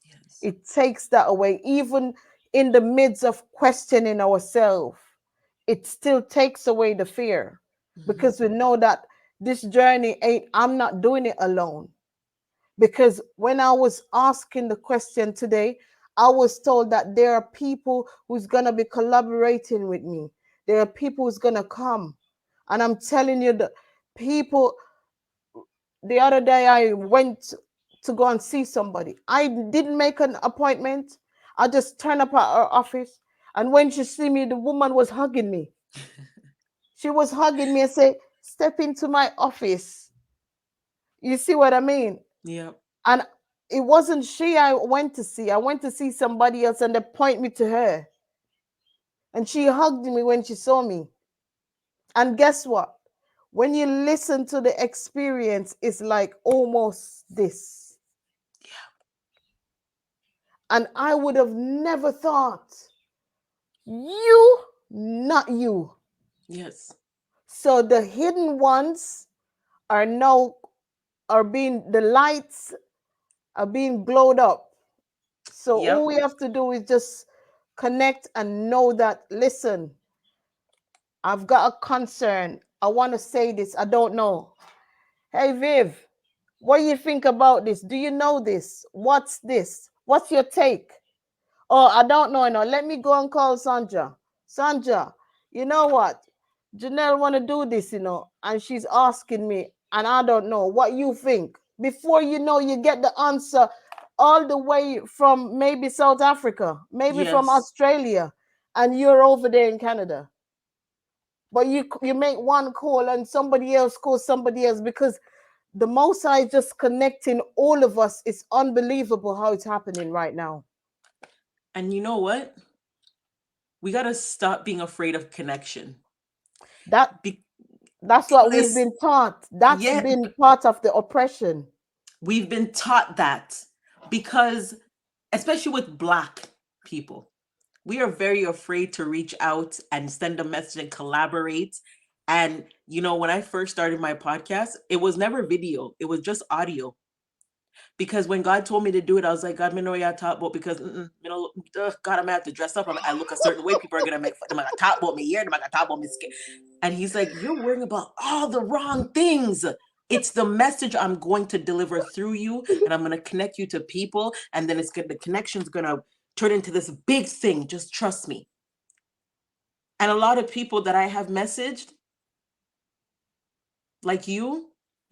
Yes. It takes that away. Even in the midst of questioning ourselves, it still takes away the fear, Hmm. because we know that this journey ain't, I'm not doing it alone. Because when I was asking the question today, I was told that there are people who's going to be collaborating with me. There are people who's going to come. And I'm telling you, the people, the other day I went to go and see somebody. I didn't make an appointment. I just turned up at her office. And when she see me, the woman was hugging me. She was hugging me and say, step into my office. You see what I mean? Yep. And it wasn't she I went to see. I went to see somebody else and they point me to her. And she hugged me when she saw me. And guess what? When you listen to the experience, it's like almost this. And I would have never thought, you, not you. Yes. So the hidden ones are now, are being, the lights are being glowed up. So all Yep. we have to do is just connect and know that, listen, I've got a concern. I want to say this. I don't know. Hey, Viv, what do you think about this? Do you know this? What's this? What's your take? Oh, I don't know. No, let me go and call Sandra. Sandra, you know what? Janelle want to do this, and she's asking me, and I don't know what you think. Before you know, you get the answer all the way from maybe South Africa, maybe from Yes. Australia, and you're over there in Canada. But you make one call and somebody else calls somebody else, because the Most High is just connecting all of us. It's unbelievable how it's happening right now. And you know what? We got to stop being afraid of connection. That Because that's what we've been taught. That's yeah, been part of the oppression. we've been taught that because, especially with Black people, we are very afraid to reach out and send a message and collaborate. And, when I first started my podcast, it was never video, it was just audio. Because when God told me to do it, I was like, God, me know you talk about because you know, God, I'm gonna have to dress up. I look a certain way. People are gonna make fun. They're gonna talk about me here. They're gonna talk about me skin. And He's like, you're worrying about all the wrong things. It's the message I'm going to deliver through you, and I'm gonna connect you to people, and then the connection's gonna turn into this big thing. Just trust me. And a lot of people that I have messaged, like you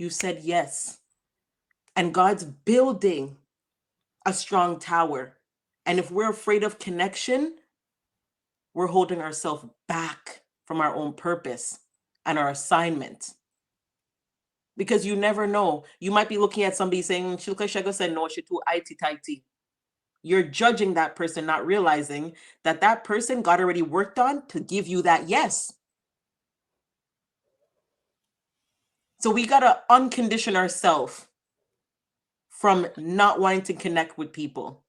said yes. And God's building a strong tower. And if we're afraid of connection, we're holding ourselves back from our own purpose and our assignment. Because you never know. You might be looking at somebody saying, she look like Shago said, no, she too IT tighty. You're judging that person, not realizing that that person got already worked on to give you that yes. So we got to uncondition ourselves from not wanting to connect with people.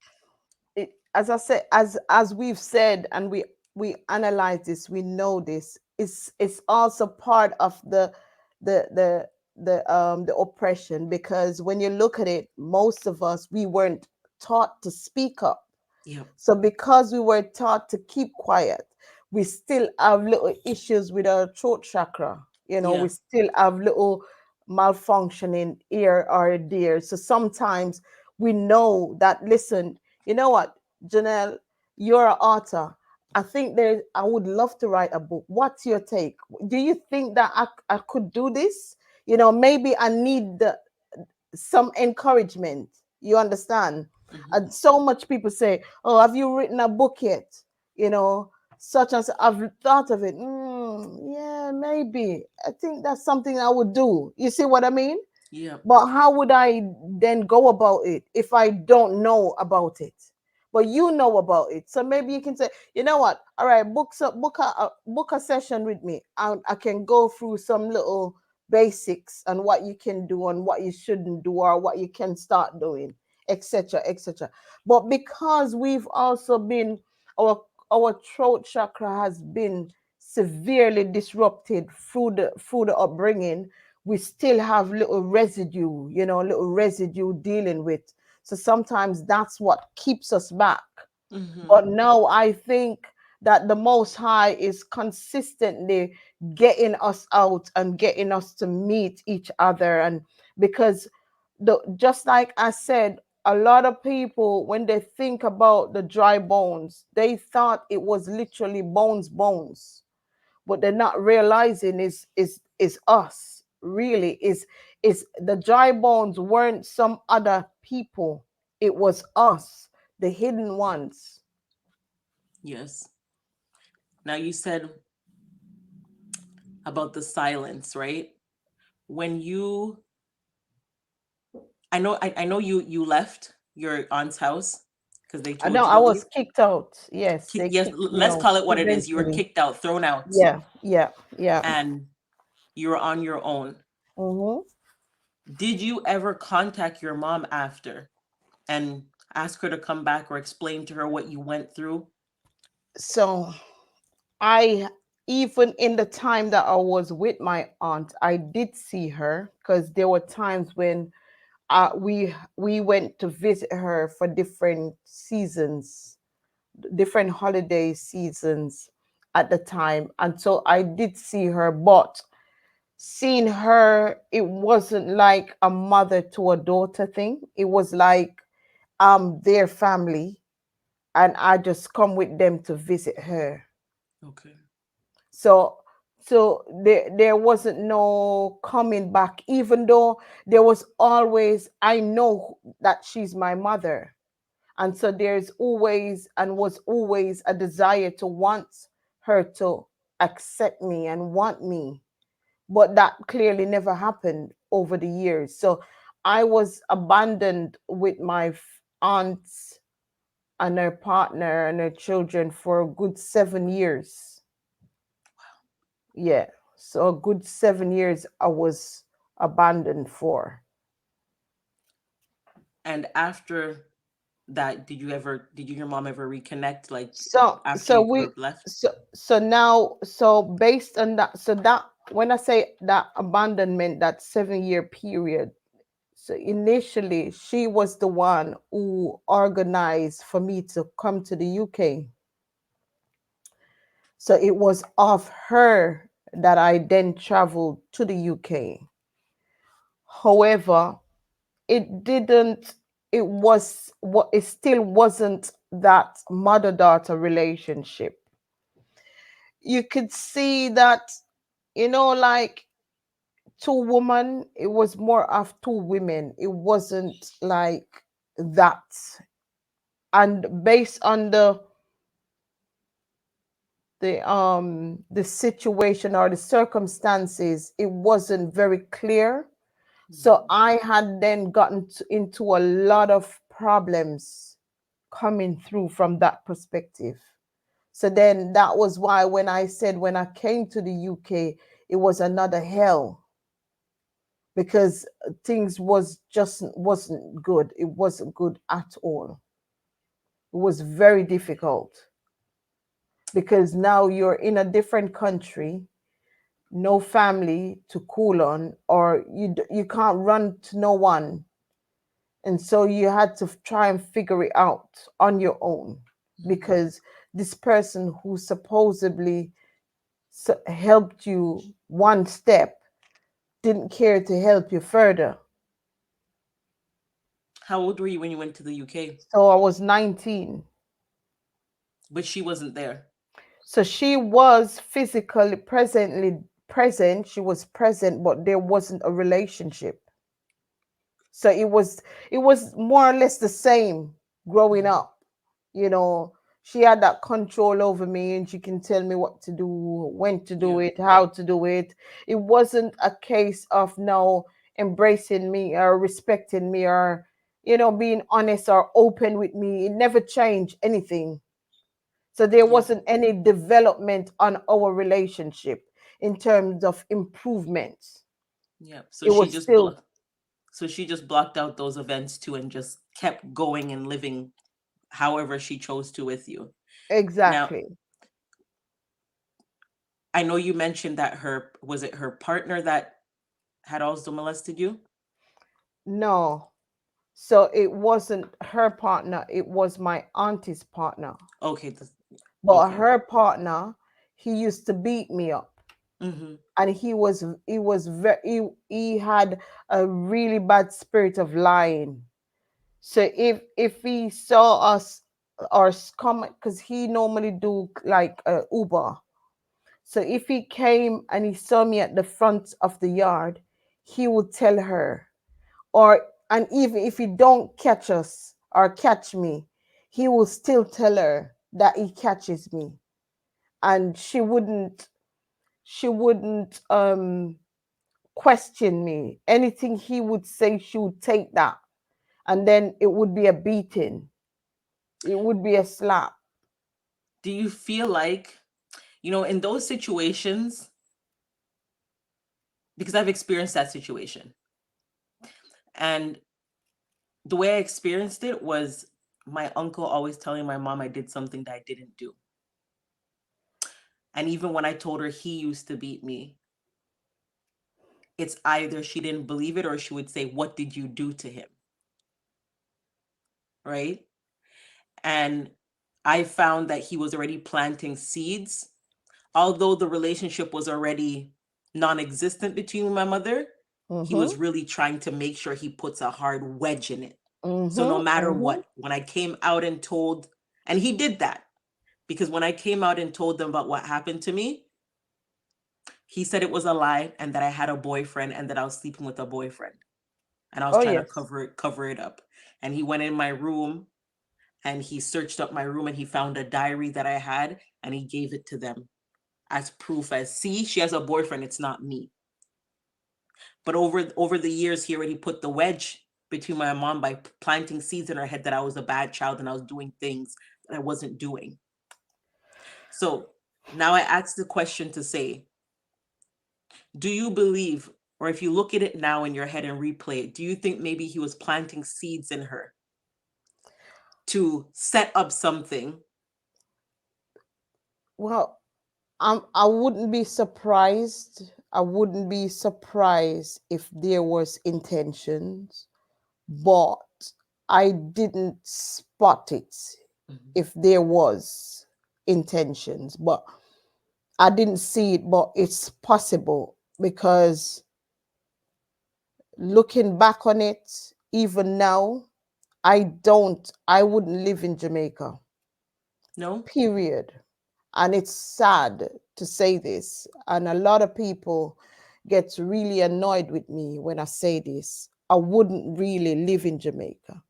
As I said, as we've said, and we analyze this, we know this. It's also part of the the the oppression, because when you look at it, most of us, we weren't taught to speak up. Yeah. So because we were taught to keep quiet, we still have little issues with our throat chakra. We Yeah. still have little malfunctioning ear or there. So sometimes we know that, listen, you know what, Janelle, you're an author. I would love to write a book. What's your take? Do you think that I could do this? Maybe I need some encouragement. You understand? Mhm. And so much people say, "Oh, have you written a book yet?" You know, such as I've thought of it. Yeah, maybe. I think that's something I would do. You see what I mean? Yeah. But how would I then go about it if I don't know about it? But you know about it, so maybe you can say, you know what? All right, book a session with me. I can go through some little basics and what you can do and what you shouldn't do or what you can start doing, etc., etc. But because we've also been our throat chakra has been severely disrupted through the upbringing, we still have little residue dealing with. So sometimes that's what keeps us back. Mhm. But now I think that the Most High is consistently getting us out and getting us to meet each other. And because just like I said, a lot of people, when they think about the dry bones, they thought it was literally bones. What they're not realizing is us, really, is the dry bones weren't some other people. It was us, the hidden ones. Yes. Now you said about the silence, right? When you I know you left your aunt's house because they I told know you I to leave. was kicked out. Yes, they Yes, kicked me let's out call it what it is. You were eventually. kicked out, thrown out, Yeah. and you were on your own. Hmm. Did you ever contact your mom after and ask her to come back or explain to her what you went through? So I, even in the time that I was with my aunt, I did see her, because there were times when we went to visit her for different seasons, different holiday seasons at the time, and so I did see her. But seeing her, it wasn't like a mother to a daughter thing. It was like their family, and I just come with them to visit her. Okay. So there wasn't no coming back, even though there was always, I know that she's my mother. And so there's always and was always a desire to want her to accept me and want me. But that clearly never happened over the years. So I was abandoned with my aunts and her partner and her children for a good 7 years. Yeah. So a good 7 years I was abandoned for. And after that, did you your mom ever reconnect like So after so you we group left? so now, so based on that, so that when I say that abandonment, that 7 year period, So initially, she was the one who organized for me to come to the UK. So it was of her that I then traveled to the UK. However, it didn't, it was what it still wasn't that mother daughter relationship. You could see that, like two women, it was more of two women. It wasn't like that. And based on the situation or the circumstances, it wasn't very clear. So Mhm. I had then gotten into a lot of problems coming through from that perspective. So then that was why when I said when I came to the UK, it was another hell because things was just wasn't good. It wasn't good at all. It was very difficult because now you're in a different country, no family to call on, or you can't run to no one, and so you had to try and figure it out on your own Mhm. because this person who supposedly helped you one step didn't care to help you further. How old were you when you went to the UK? So I was 19. But she wasn't there. So she was physically presently present. She was present, but there wasn't a relationship. So it was more or less the same growing Mhm. up. You know, she had that control over me and she can tell me what to do, when to do Yeah. it, how to do it. It wasn't a case of now embracing me or respecting me or being honest or open with me. It never changed anything. So there Yeah. wasn't any development on our relationship in terms of improvements. Yeah. It was still So she just blocked out those events too and just kept going and living however she chose to with you. Now, exactly. I know you mentioned that her partner that had also molested you? No. So it wasn't her partner, it was my auntie's partner. Okay, But okay. her partner, he used to beat me up. Mm-hmm. And he was very he had a really bad spirit of lying. So if he saw us or come, because he normally do like Uber. So if he came and he saw me at the front of the yard, he would tell her, or and even if he don't catch us or catch me, he will still tell her that he catches me, and she wouldn't question me. Anything he would say, she would take that, and then it would be a beating, it would be a slap. Do you feel like, in those situations, because I've experienced that situation, and the way I experienced it was my uncle always telling my mom I did something that I didn't do. And even when I told her he used to beat me, it's either she didn't believe it or she would say, "What did you do to him?" Right? And I found that he was already planting seeds. Although the relationship was already non existent between my mother, he Mm-hmm. was really trying to make sure he puts a hard wedge in it. So no Mm-hmm. matter Mm-hmm. what, when I came out and told, and he did that because when I came out and told them about what happened to me, he said it was a lie and that I had a boyfriend and that I was sleeping with a boyfriend. And I was Oh trying to yes. cover it up. And he went in my room and he searched up my room and he found a diary that I had and he gave it to them as proof, as, see, she has a boyfriend, it's not me. But over the years he already put the wedge between my mom by planting seeds in her head that I was a bad child and I was doing things that I wasn't doing. So now I ask the question to say, do you believe, or if you look at it now in your head and replay it, do you think maybe he was planting seeds in her to set up something? Well, I wouldn't be surprised. I wouldn't be surprised if there was intentions. but I didn't spot it Mhm. if there was intentions, but I didn't see it, but it's possible because looking back on it, even now, I wouldn't live in Jamaica, No? period. And it's sad to say this. And a lot of people get really annoyed with me when I say this. I wouldn't really live in Jamaica.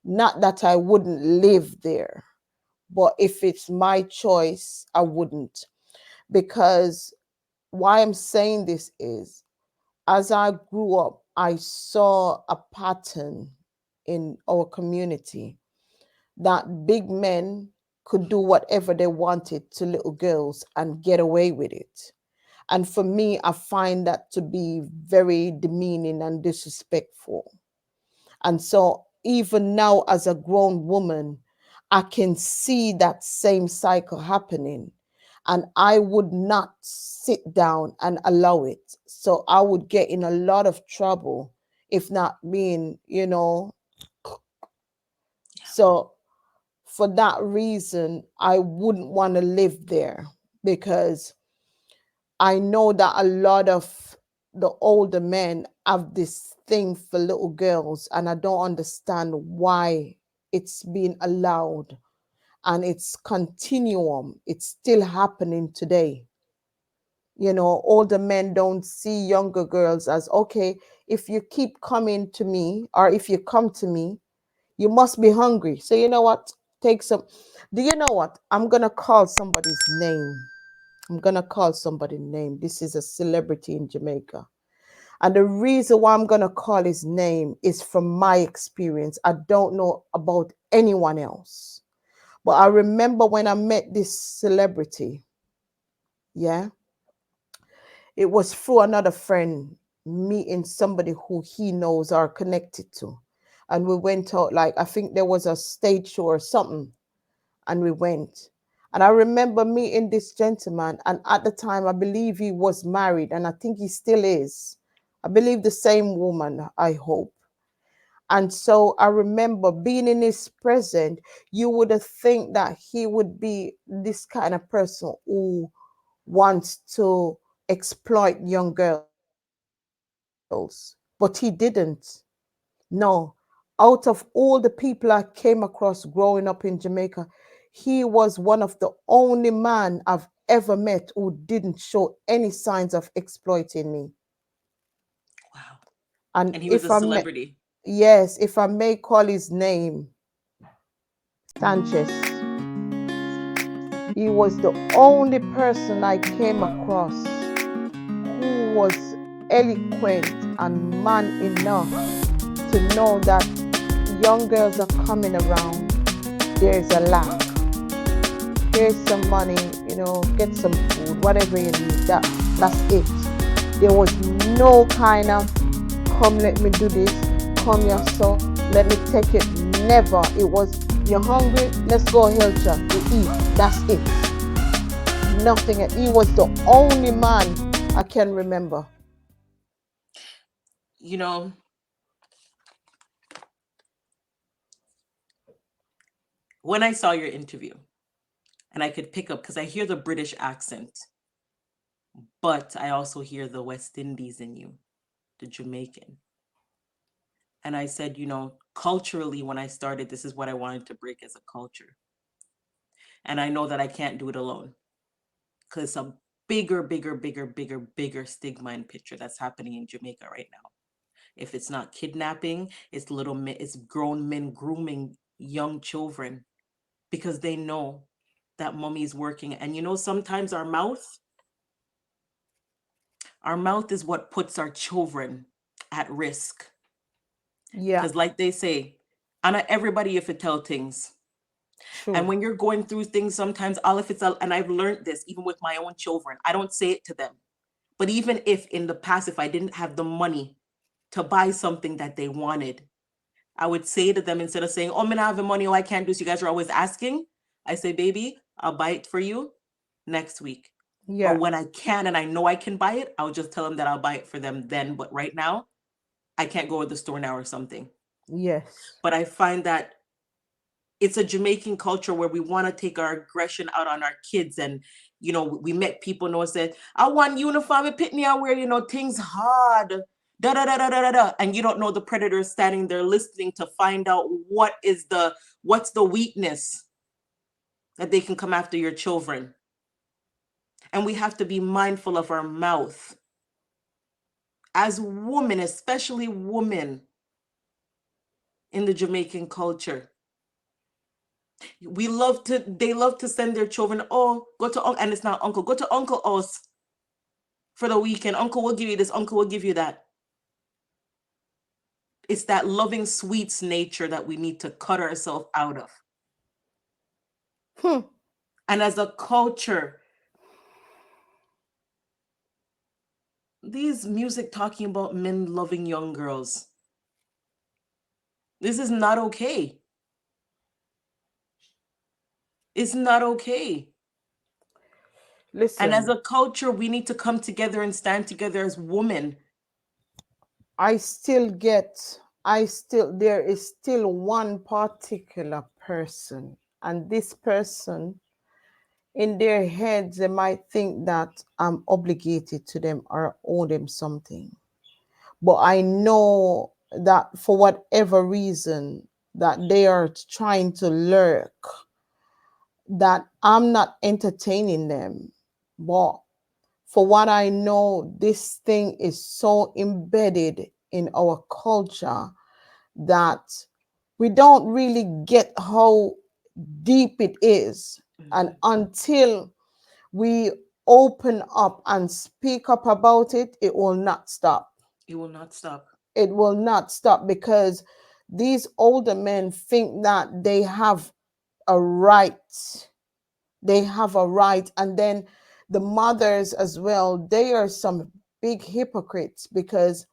Not that I wouldn't live there, but if it's my choice, I wouldn't. Because why I'm saying this is, as I grew up, I saw a pattern in our community that big men could do whatever they wanted to little girls and get away with it. And for me, I find that to be very demeaning and disrespectful. And so, even now, as a grown woman, I can see that same cycle happening. And I would not sit down and allow it. So, I would get in a lot of trouble if not being, so for that reason, I wouldn't want to live there because I know that a lot of the older men have this thing for little girls, and I don't understand why it's being allowed and it's continuum. It's still happening today. Older men don't see younger girls as okay, if you keep coming to me or if you come to me, you must be hungry. So you know what? Take some. Do you know what? I'm gonna call somebody's name. I'm gonna call somebody's name. This is a celebrity in Jamaica. And the reason why I'm gonna call his name is from my experience. I don't know about anyone else. But I remember when I met this celebrity, yeah, it was through another friend meeting somebody who he knows or connected to. And we went out, like, I think there was a stage show or something, and we went. And I remember meeting this gentleman, and at the time, I believe he was married, and I think he still is. I believe the same woman, I hope. And so I remember being in his presence, you would have think that he would be this kind of person who wants to exploit young girls, but he didn't. No, out of all the people I came across growing up in Jamaica, he was one of the only man I've ever met who didn't show any signs of exploiting me. Wow. And And he was if a I may, celebrity. yes, if I may call his name, Sanchez. He was the only person I came across who was eloquent and man enough to know that young girls are coming around. There's a lack. Here's some money, get some food, whatever you need. That's it. There was no kind of come let me do this, come here so let me take it. Never. It was you're hungry, let's go help you. You eat. That's it. Nothing. He was the only man I can remember. You know, when I saw your interview, and I could pick up because I hear the British accent, but I also hear the West Indies in you, the Jamaican. And I said, culturally, when I started, this is what I wanted to break as a culture. And I know that I can't do it alone because some bigger, bigger, bigger, bigger, bigger stigma and picture that's happening in Jamaica right now. If it's not kidnapping, it's little men, it's grown men grooming young children because they know that mommy's working. And sometimes our mouth is what puts our children at risk. Yeah, Because like they say, and not everybody if it tell things. And true. when you're going through things, sometimes all if it's and I've learned this even with my own children. I don't say it to them. But even if in the past, if I didn't have the money to buy something that they wanted, I would say to them instead of saying, "Oh, I'm not having money, oh, I can't do this." You guys are always asking. I say, "Baby, I'll buy it for you next week." Or Yeah, when I can and I know I can buy it, I'll just tell them that I'll buy it for them then. But right now, I can't go to the store now or something. Yes. But I find that it's a Jamaican culture where we want to take our aggression out on our kids. And, we met people know said, I want uniform, it pit me out where, things hard. Da da da da da da da. And you don't know the predator standing there listening to find out what's the weakness that they can come after your children. And we have to be mindful of our mouth. As women, especially women in the Jamaican culture, they love to send their children, oh, go to uncle, and it's not uncle, go to Uncle Us for the weekend. Uncle will give you this, uncle will give you that. It's that loving sweets nature that we need to cut ourselves out of. Hmm. And as a culture, these music talking about men loving young girls, this is not okay. It's not okay. And as Listen, a culture, we need to come together and stand together as women. I still there is still one particular person, and this person, in their heads, they might think that I'm obligated to them or owe them something. But I know that for whatever reason that they are trying to lurk, that I'm not entertaining them. But for what I know, this thing is so embedded in our culture that we don't really get how deep it is. And until we open up and speak up about it, it will not stop. It will not stop. It will not stop because these older men think that they have a right. They have a right. And then the mothers as well, they are some big hypocrites because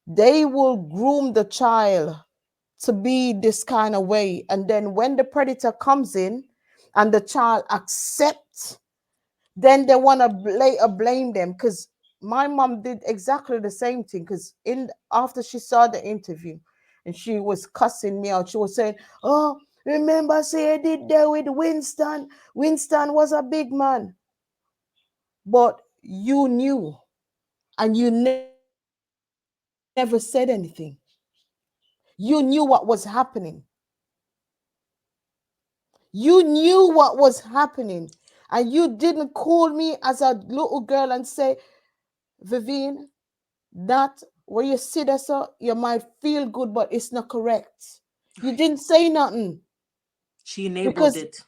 they will groom the child to be this kind of way. And then when the predator comes in and the child accepts, then they want to blame them. Because my mom did exactly the same thing. Because in after she saw the interview and she was cussing me out, she was saying, oh, remember say I did there with Winston. Winston was a big man. But you knew and you never said anything. You knew what was happening. You knew what was happening. And you didn't call me as a little girl and say, Vivienne, that where you see that, so you might feel good, but it's not correct. You Right. didn't say nothing She enabled because it.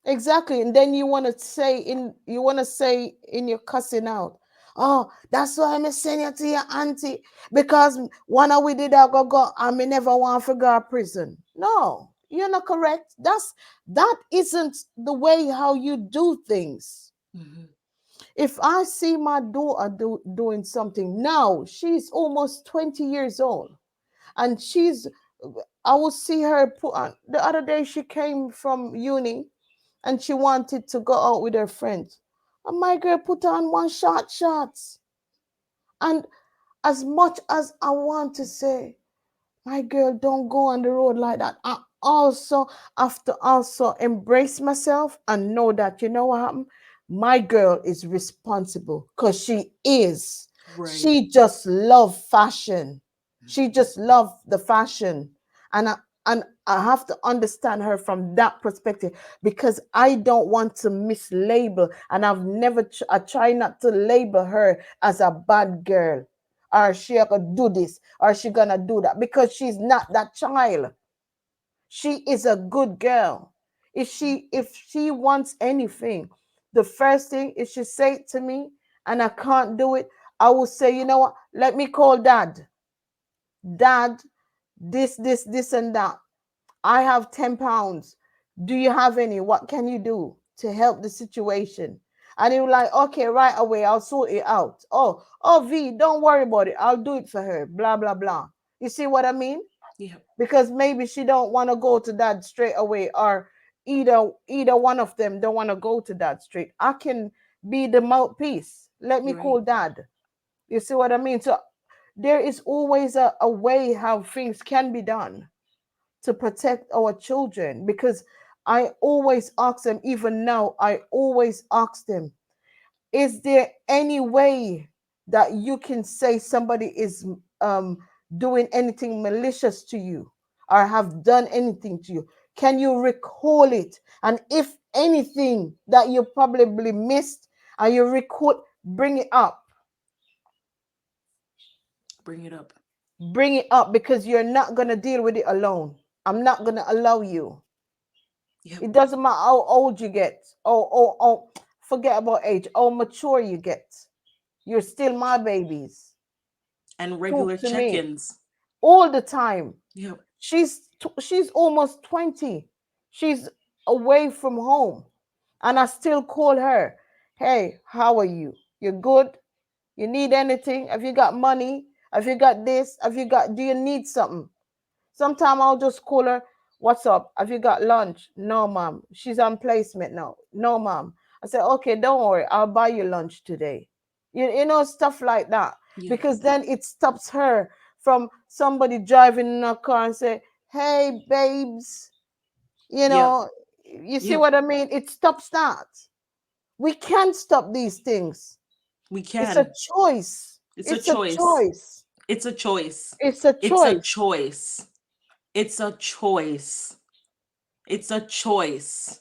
exactly. And then you want to say in your cussing out, oh, that's why I'm send you to your auntie because one of we did I go I may never want to go to prison. No, you're not correct. That isn't the way how you do things. Mhm. If I see my daughter doing something now, she's almost 20 years old, and I will see her put on. The other day, she came from uni and she wanted to go out with her friends. And my girl put on one shorts. And as much as I want to say, my girl, don't go on the road like that. I also have to also embrace myself and know that you know what happened? My girl is responsible because she is. Right. She just love fashion. She just love the fashion. And I have to understand her from that perspective because I don't want to mislabel and I try not to label her as a bad girl or she gonna do this or she gonna do that because she's not that child. She is a good girl. If she wants anything, the first thing is she say it to me and I can't do it, I will say, you know what, let me call dad, this and that. I have 10 pounds. Do you have any? What can you do to help the situation? And he was like, okay, right away, I'll sort it out. Oh, V, don't worry about it. I'll do it for her. Blah, blah, blah. You see what I mean? Yeah. Because maybe she don't want to go to that straight away, or either one of them don't want to go to that straight. I can be the mouthpiece. Let me Right. call dad. You see what I mean? So there is always a way how things can be done to protect our children, because I always ask them, even now, I always ask them, is there any way that you can say somebody is um, doing anything malicious to you or have done anything to you? Can you recall it? And if anything that you probably missed and you recall, bring it up. Bring it up. Bring it up, because you're not going to deal with it alone. I'm not going to allow you. Yep. It doesn't matter how old you get. Oh, forget about age. How mature you get. You're still my babies. And regular Talk to me check-ins. all the time. Yep. She's almost 20. She's away from home. And I still call her. Hey, how are you? You good? You need anything? Have you got money? Have you got this? Do you need something? Sometimes I'll just call her, what's up? Have you got lunch? No, mom. She's on placement now. No, mom. I said, okay, don't worry. I'll buy you lunch today. You know, stuff like that. Yep. Because then it stops her from somebody driving in a car and say, hey, babes. You Yep. know, you see Yep. what I mean? It stops that. We can't stop these things. We It's a can. choice. It's a It's a choice. choice. It's a choice. It's a It's a choice. choice. It's a choice. It's a choice.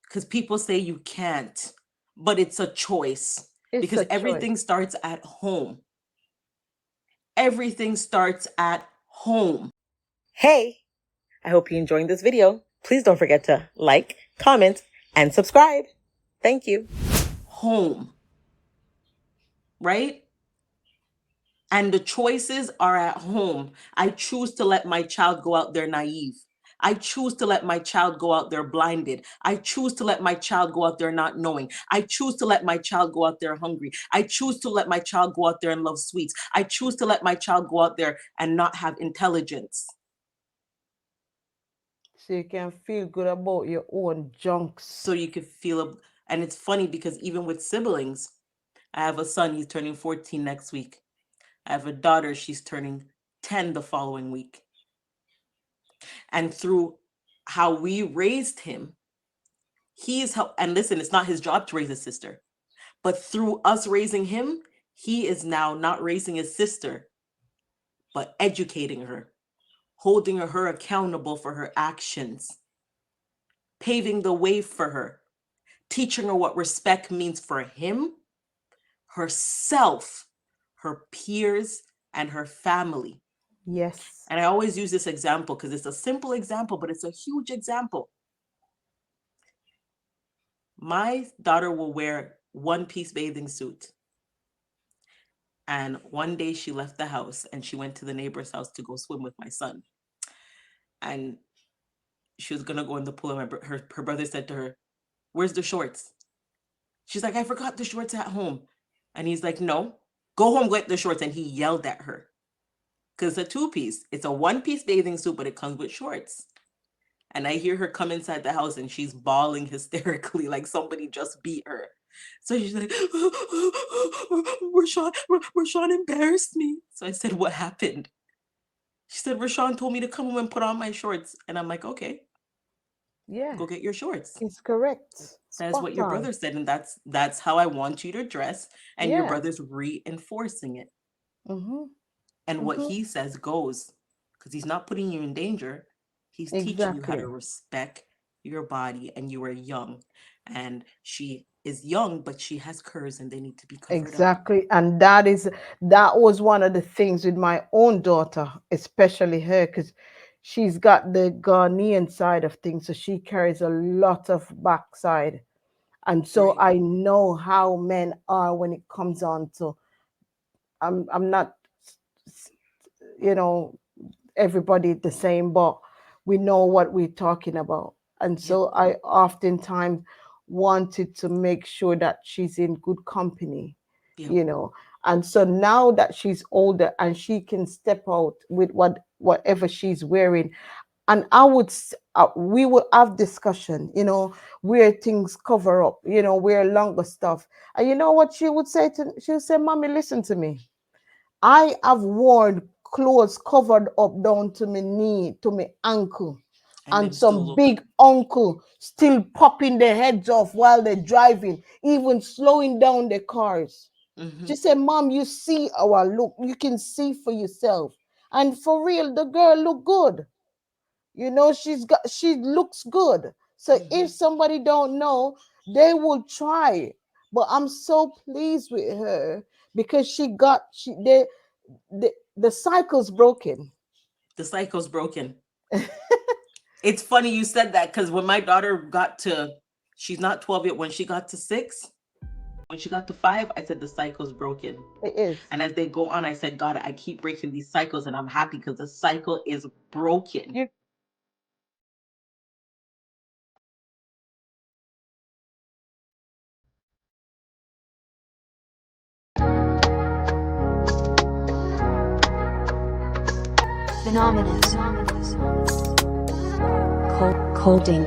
Because people say you can't, but it's a choice. It's Because a choice. everything starts at home. Everything starts at home. Hey, I hope you're enjoying this video. Please don't forget to like, comment, and subscribe. Thank you. Home. Right? And the choices are at home. I choose to let my child go out there naive. I choose to let my child go out there blinded. I choose to let my child go out there not knowing. I choose to let my child go out there hungry. I choose to let my child go out there and love sweets. I choose to let my child go out there and not have intelligence. So you can feel good about your own junks. So you could feel, and it's funny because even with siblings, I have a son, he's turning 14 next week. I have a daughter, she's turning 10 the following week. And through how we raised him, he's helped. And listen, it's not his job to raise his sister, but through us raising him, he is now not raising his sister, but educating her, holding her accountable for her actions, paving the way for her, teaching her what respect means for him, herself, her peers, and her family. Yes. And I always use this example because it's a simple example, but it's a huge example. My daughter will wear one-piece bathing suit. And one day she left the house and she went to the neighbor's house to go swim with my son. And she was going to go in the pool. And her brother said to her, where's the shorts? She's like, I forgot the shorts at home. And he's like, no, go home, get the shorts. And he yelled at her. Because it's a two-piece. It's a one-piece bathing suit, but it comes with shorts. And I hear her come inside the house and she's bawling hysterically like somebody just beat her. So she's like, Rashawn embarrassed me. So I said, what happened? She said, Rashawn told me to come home and put on my shorts. And I'm like, okay, Yeah. go get your shorts. It's correct. That's what your brother said. And that's how I want you to dress. And your brother's reinforcing it. Mm-hmm. And what he says goes, because he's not putting you in danger. He's teaching you how to respect your body, and you are young. And she is young, but she has curves and they need to be covered up. Exactly. And that was one of the things with my own daughter, especially her, because she's got the Ghanaian side of things. So she carries a lot of backside. And so Right. I know how men are when it comes on to I'm not, you know, everybody the same, but we know what we're talking about. And so I oftentimes wanted to make sure that she's in good company, you know. And so now that she's older and she can step out with whatever she's wearing, and we would have discussion, you know, where things cover up, you know, wear longer stuff. And you know what she would say? She would say, Mommy, listen to me. I have worn clothes covered up down to my knee, to my ankle, And and them still some look. big uncle still popping their heads off while they're driving, even slowing down their cars. Mhm. She said, Mom, you see our look. You can see for yourself. And for real, the girl look good. You know, she looks good. So if somebody don't know, they will try. But I'm so pleased with her because the cycle's broken. The cycle's broken. It's funny you said that because when my daughter got to, she's not 12 yet, when she got to 6, when she got to 5, I said the cycle's broken. It is. And as they go on, I said, God, I keep breaking these cycles and I'm happy because the cycle is broken. You Phenomenons. Colding.